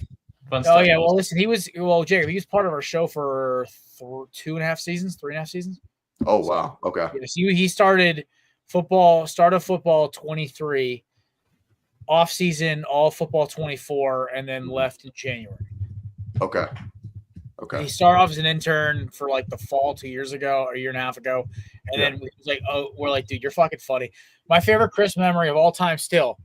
Fun Oh stuff. yeah, well listen, Jacob, he was part of our show for 2.5 seasons, 3.5 seasons. Oh wow. Okay. Yeah, so he started football 23, off season all football 24, and then left in January. Okay. He Okay. started off as an intern for like the fall 2 years ago or a year and a half ago. And then we was like, oh, we're like, dude, you're fucking funny. My favorite Chris memory of all time still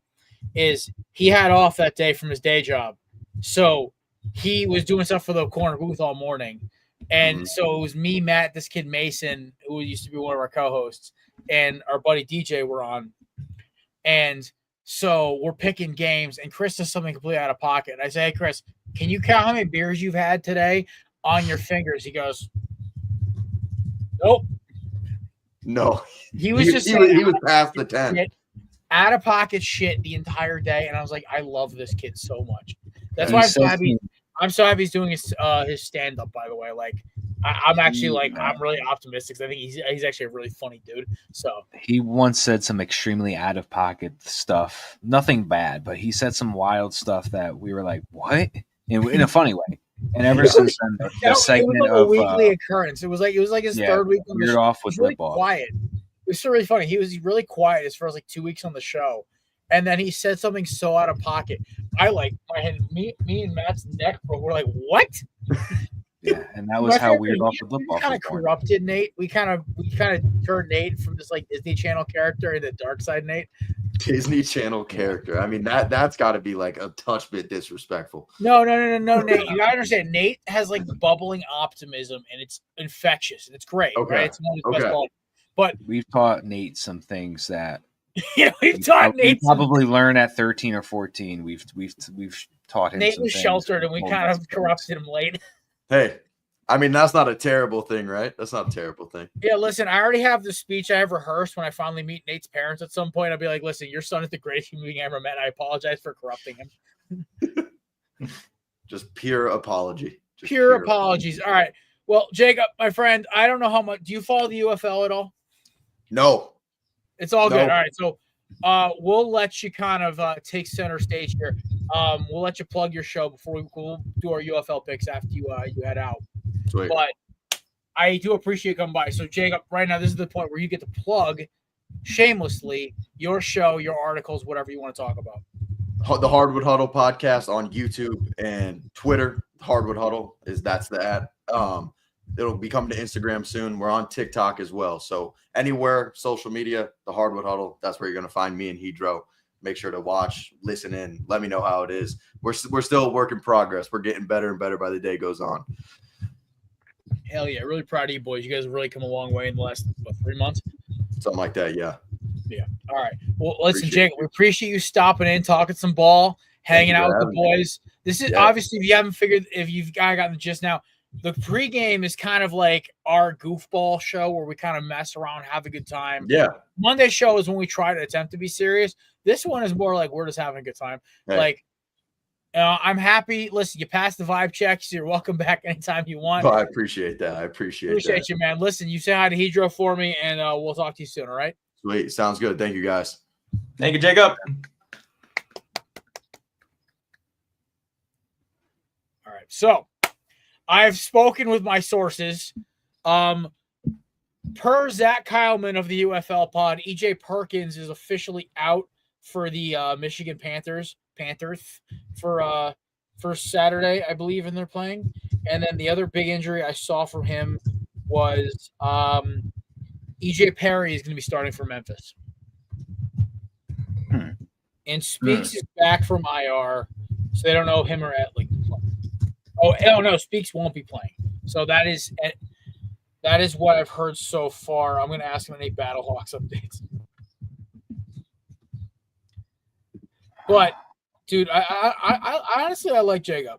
is he had off that day from his day job. So he was doing stuff for the corner booth all morning. And so it was me, Matt, this kid Mason, who used to be one of our co-hosts, and our buddy DJ were on. And so we're picking games, and Chris does something completely out of pocket. I say, hey, Chris, can you count how many beers you've had today on your fingers? He goes, nope. No. He was just he was past the 10. out of pocket shit the entire day, and I was like, I love this kid so much. That's And why he I'm so says happy. I'm so happy he's doing his stand up. By the way, like I'm actually like I'm really optimistic. I think he's actually a really funny dude. So He once said some extremely out of pocket stuff. Nothing bad, but he said some wild stuff that we were like, what? In a funny way. And ever since then, the it segment was like of a weekly occurrence. It was like his third week on the Weird show. off He was with really lip off. quiet. It was so really funny. He was really quiet his first like 2 weeks on the show, and then he said something so out of pocket. I like my head. Me and Matt's neck broke. We're like, what? Yeah, and that was how weird off with lip off Kind was of born. corrupted Nate. We kind of turned Nate from this like Disney Channel character into Dark Side Nate. Disney Channel character. I mean, that's got to be like a touch bit disrespectful. No, Nate. You gotta understand. Nate has like bubbling optimism, and it's infectious, and it's great. Okay. Right? It's one of his best ball. But we've taught Nate some things that we've taught Nate. We probably learn at 13 or 14. We've taught him. Nate was sheltered, and we kind of corrupted him late. Hey, I mean, that's not a terrible thing, right? That's not a terrible thing. Yeah, listen, I already have the speech I have rehearsed when I finally meet Nate's parents at some point. I'll be like, listen, your son is the greatest human being I ever met. I apologize for corrupting him. Just pure apology. Pure apologies. All right. Well, Jacob, my friend, I don't know how much. Do you follow the UFL at all? No. It's all good. All right. So we'll let you kind of take center stage here. We'll let you plug your show before we'll do our UFL picks after you head out. Sweet. But I do appreciate you coming by. So, Jacob, right now, this is the point where you get to plug shamelessly your show, your articles, whatever you want to talk about. The Hardwood Huddle podcast on YouTube and Twitter. Hardwood Huddle that's the ad. It'll be coming to Instagram soon. We're on TikTok as well. So anywhere, social media, the Hardwood Huddle, that's where you're going to find me and Hedro. Make sure to watch, listen in, let me know how it is. We're still a work in progress. We're getting better and better by the day goes on. Hell yeah. Really proud of you boys. You guys have really come a long way in the last 3 months. Something like that. Yeah. Yeah. All right. Well, listen, Jacob, we appreciate you stopping in, talking some ball, hanging out with the boys. This is obviously, if you haven't figured, if you've gotten the gist now, the pregame is kind of like our goofball show where we kind of mess around, have a good time. Yeah. Monday show is when we try to attempt to be serious. This one is more like we're just having a good time. Hey. Like, I'm happy. Listen, you passed the vibe checks. You're welcome back anytime you want. Oh, I appreciate that. I appreciate you, man. Listen, you say hi to Hedro for me, and we'll talk to you soon, all right? Sweet. Sounds good. Thank you, guys. Thank you, Jacob. All right. So I've spoken with my sources. Per Zach Kyleman of the UFL pod, EJ Perkins is officially out for the Michigan Panthers for Saturday, I believe, and they're playing. And then the other big injury I saw from him was EJ Perry is going to be starting for Memphis. And Speaks is back from IR, so they don't know him or Etling playing. Oh no, Speaks won't be playing. So that is what I've heard so far. I'm going to ask him any Battlehawks updates. But dude, I honestly like Jacob.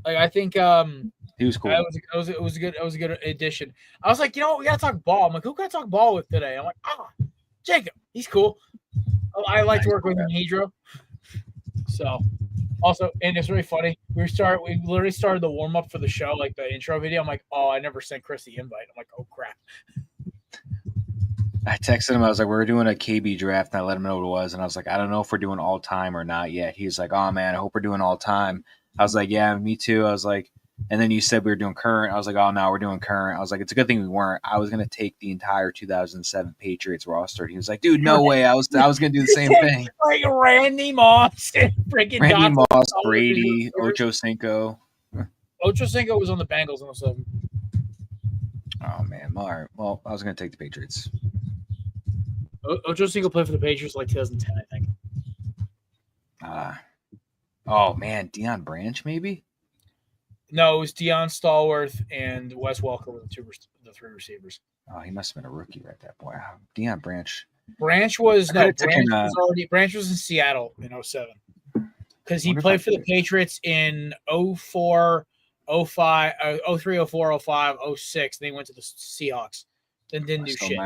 Like I think he was cool. It was a good addition. I was like, you know what, we gotta talk ball. I'm like, who can I talk ball with today? I'm like, Jacob, he's cool. I like to work with him, Hedro. So also, and it's really funny. We literally started the warm up for the show, like the intro video. I'm like, I never sent Chris the invite. I'm like, oh crap. I texted him. I was like, we're doing a KB draft, and I let him know what it was. And I was like, I don't know if we're doing all time or not yet. He was like, oh man, I hope we're doing all time. I was like, yeah, me too. I was like, and then you said we were doing current. I was like, oh no, we're doing current. I was like, it's a good thing we weren't. I was gonna take the entire 2007 Patriots roster. And he was like, dude, no way. I was gonna do the same thing. Like Randy Moss and freaking Randy Moss, Brady, Ocho Cinco. Ocho Cinco was on the Bengals in 07. Oh man, all right. Well, I was gonna take the Patriots. Ocho Cinco played for the Patriots like 2010, I think. Oh man, Deion Branch maybe? No, it was Deion Stallworth and Wes Welker were the three receivers. Oh, he must have been a rookie at that point. Deion Branch. Branch was in Seattle in 07. Because he played for the Patriots in 04, 05, 03, 04, 05, 06. Then he went to the Seahawks. Then didn't do shit.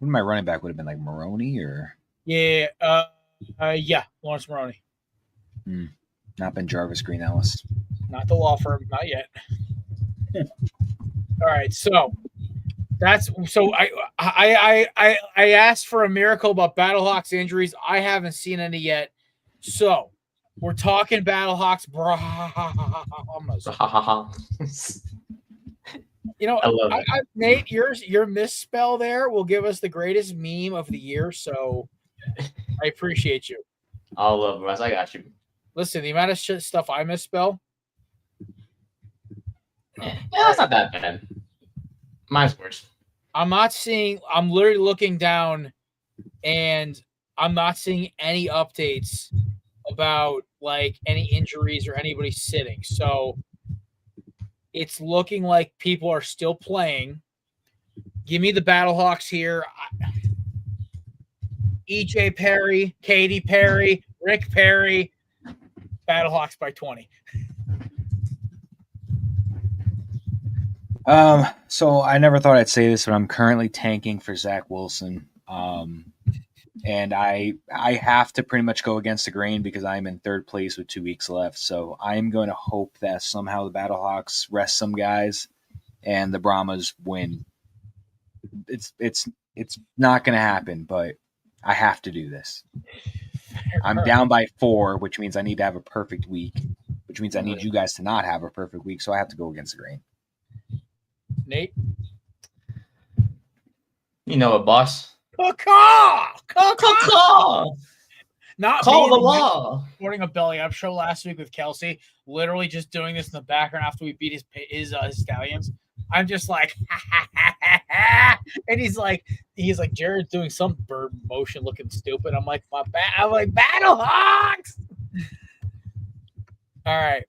My running back would have been like Maroney or Lawrence Maroney. Not been Jarvis Green Ellis. Not the law firm, not yet. All right, so I asked for a miracle about Battlehawks injuries. I haven't seen any yet. So we're talking Battlehawks. You know, Nate, your misspell there will give us the greatest meme of the year. So I appreciate you. I'll love Russ. I got you. Listen, the amount of stuff I misspell. Yeah, that's not that bad. Mine's worse. I'm literally looking down, and I'm not seeing any updates about like any injuries or anybody sitting. So it's looking like people are still playing. Give me the Battlehawks here. EJ Perry, Katy Perry, Rick Perry, Battlehawks by 20. So I never thought I'd say this, but I'm currently tanking for Zach Wilson. And I have to pretty much go against the grain because I'm in third place with 2 weeks left. So I'm going to hope that somehow the Battlehawks rest some guys and the Brahmas win. It's not going to happen, but I have to do this. I'm down by 4, which means I need to have a perfect week, which means I need you guys to not have a perfect week. So I have to go against the grain. Nate? You know it, boss. Caw! Not Call the law. Recording a belly up show last week with Kelsey, literally just doing this in the background after we beat his Stallions. I'm just like, and he's like, Jared's doing some bird motion, looking stupid. I'm like, Battlehawks. All right,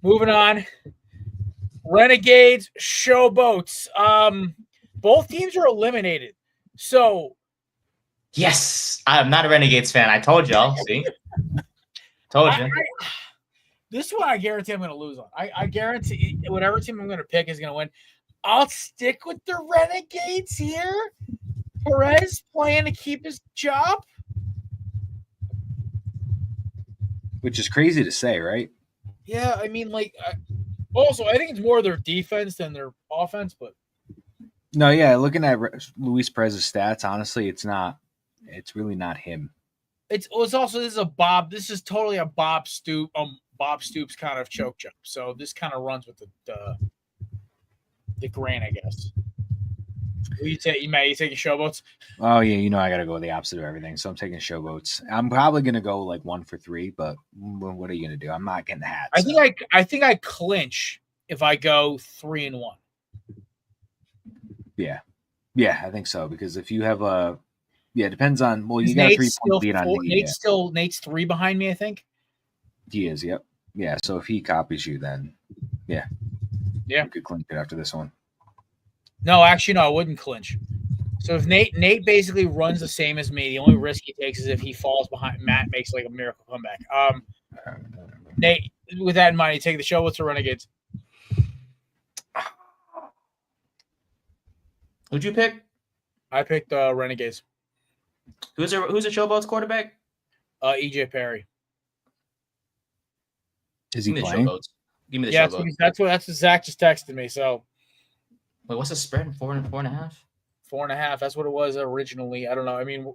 moving on. Renegades, Showboats. Both teams are eliminated. So, yes, I'm not a Renegades fan. I told y'all. See, told you. This is what I guarantee I'm going to lose on. I guarantee whatever team I'm going to pick is going to win. I'll stick with the Renegades here. Perez playing to keep his job, which is crazy to say, right? Yeah, I mean, like, also I think it's more their defense than their offense, but. No, yeah, looking at Luis Perez's stats, honestly, it's really not him. It's also this is totally a Bob Stoops kind of choke job. So this kind of runs with the grain, I guess. Who you take? You taking Showboats? Oh yeah, I got to go with the opposite of everything. So I'm taking Showboats. I'm probably gonna go like 1 for 3, but what are you gonna do? I'm not getting the hat. I think I clinch if I go 3-1. Yeah, I think so because if you have it depends on. Well, you got a 3-point lead on me. Nate's 3 behind me, I think. He is. Yep. Yeah. So if he copies you, then yeah, you could clinch it after this one. No, actually, no, I wouldn't clinch. So if Nate basically runs the same as me, the only risk he takes is if he falls behind. Matt makes like a miracle comeback. Nate, with that in mind, you take the Showboats or Renegades? Who'd you pick? I picked Renegades. Who's a Showboats quarterback? EJ Perry. Is he playing? Give me the Showboats. That's what Zach just texted me. So, wait, what's the spread? 4.5? 4.5. That's what it was originally. I don't know. I mean,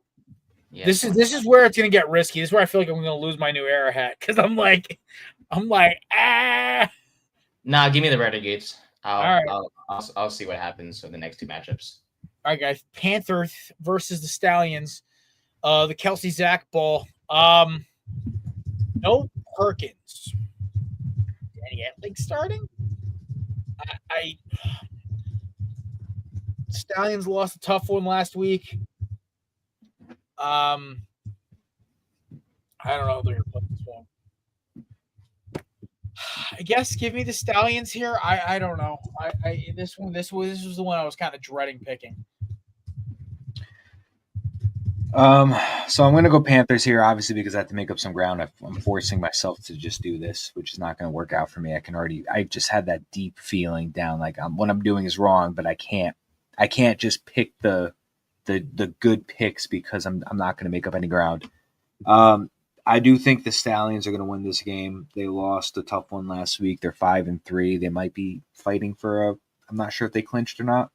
this is where it's gonna get risky. This is where I feel like I'm gonna lose my new era hat because I'm like, Nah, give me the Renegades. I'll see what happens for the next 2 matchups. All right, guys. Panthers versus the Stallions. The Kelsey Zach ball. No Perkins. Danny Etling starting? Stallions lost a tough one last week. I don't know if they're gonna put this one. I guess give me the Stallions here. I don't know. This was the one I was kind of dreading picking. So I'm going to go Panthers here, obviously, because I have to make up some ground. I'm forcing myself to just do this, which is not going to work out for me. I just had that deep feeling down, like what I'm doing is wrong, but I can't just pick the good picks because I'm not going to make up any ground. I do think the Stallions are going to win this game. They lost a tough one last week. They're 5-3. They might be fighting for I'm not sure if they clinched or not.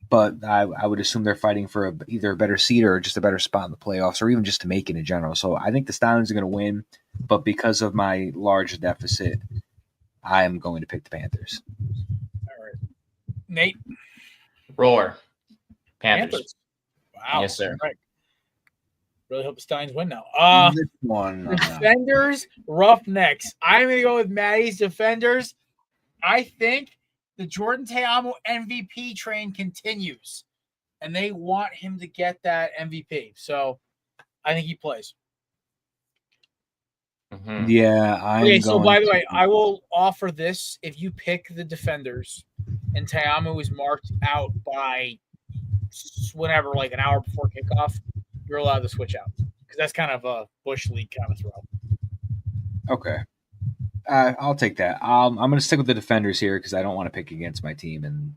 But I would assume they're fighting for either a better seed or just a better spot in the playoffs or even just to make it in general. So I think the Stallions are going to win, but because of my large deficit, I am going to pick the Panthers. All right. Nate? Roar. Panthers. Wow. Yes, sir. Right. Really hope the Stallions win now. Defenders, Roughnecks. I'm going to go with Maddie's Defenders. I think the Jordan Teamo MVP train continues. and they want him to get that MVP. So I think he plays. Mm-hmm. Yeah, I'm So going. by the way, I will offer this: if you pick the defenders, and Te'amu is marked out by whenever, like an hour before kickoff, you're allowed to switch out because that's kind of a bush league kind of throw. Okay. I'll take that. I'm going to stick with the defenders here because I don't want to pick against my team, and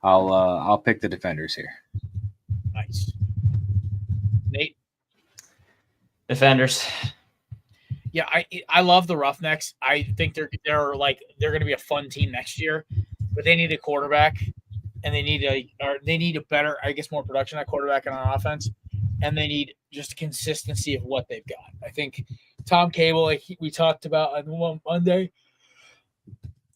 I'll pick the defenders here. Nice, Nate. Defenders. Yeah, I love the Roughnecks. I think they're going to be a fun team next year, but they need a quarterback, and they need a better, I guess, more production at quarterback and on offense, and they need just consistency of what they've got. I think Tom Cable, like we talked about on Monday,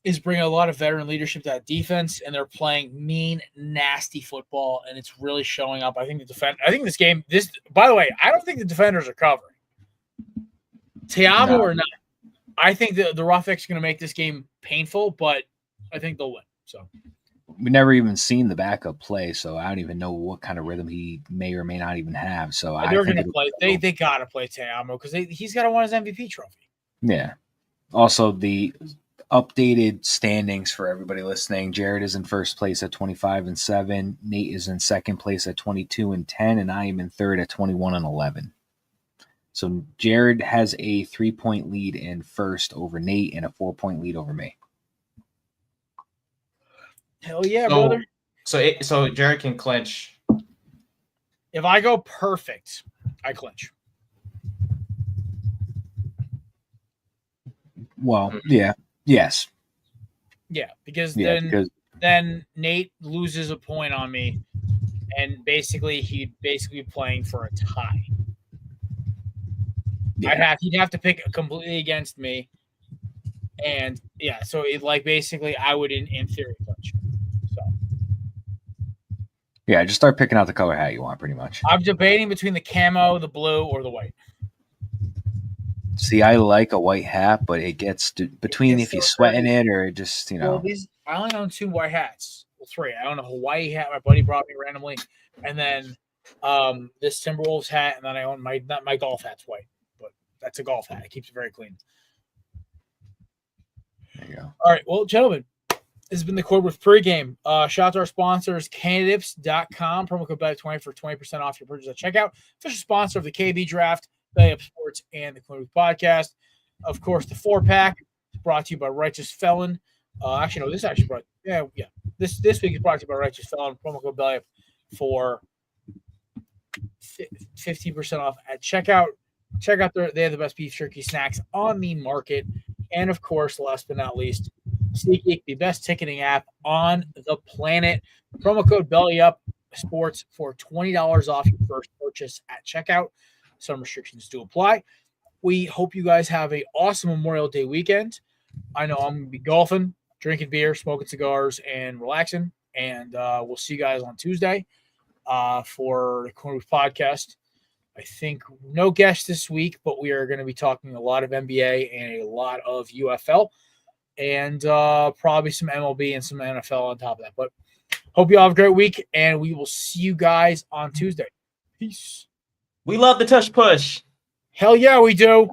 is bringing a lot of veteran leadership to that defense, and they're playing mean, nasty football, and it's really showing up. I think this game. By the way, I don't think the defenders are covering. Te'amu or not, I think the Roughnecks are going to make this game painful, but I think they'll win. So we never even seen the backup play, so I don't even know what kind of rhythm he may or may not even have. So they're going to play. They got to play Te'amu because he's got to win his MVP trophy. Yeah. Also, the updated standings for everybody listening: Jared is in first place at 25-7. Nate is in second place at 22-10, and I am in third at 21-11. So Jared has a 3-point lead in first over Nate and a 4-point lead over me. Hell yeah, brother. So Jared can clinch. If I go perfect, I clinch. Well, yeah. Yes. Yeah, because then Nate loses a point on me, and he'd basically be playing for a tie. Yeah. He'd have to pick completely against me, and so basically I would in theory clinch. So yeah, just start picking out the color hat you want, pretty much. I'm debating between the camo, the blue, or the white. See, I like a white hat, but it gets between if you're sweating it or just Well, I only own 2 white hats. Well, 3. I own a Hawaii hat my buddy brought me randomly, and then this Timberwolves hat, and then I own my golf hat's white. That's a golf hat. It keeps it very clean. There you go. All right. Well, gentlemen, this has been the Korner with Pregame. Shout out to our sponsors, candidates.com. Promo code BELLYUP20 for 20% off your purchase at checkout. Official sponsor of the KB Draft, Belly Up Sports, and the Korner with Podcast. Of course, the 4-pack is brought to you by Righteous Felon. Actually, no, this actually brought – yeah. This week is brought to you by Righteous Felon. Promo code BELLYUP for 50% off at checkout. Check out they have the best beef jerky snacks on the market. And, of course, last but not least, SeatGeek, the best ticketing app on the planet. Promo code BELLYUP Sports for $20 off your first purchase at checkout. Some restrictions do apply. We hope you guys have an awesome Memorial Day weekend. I know I'm going to be golfing, drinking beer, smoking cigars, and relaxing. And we'll see you guys on Tuesday for the Korner with Podcast. I think no guests this week, but we are going to be talking a lot of NBA and a lot of UFL and probably some MLB and some NFL on top of that. But hope you all have a great week, and we will see you guys on Tuesday. Peace. We love the tush push. Hell yeah, we do.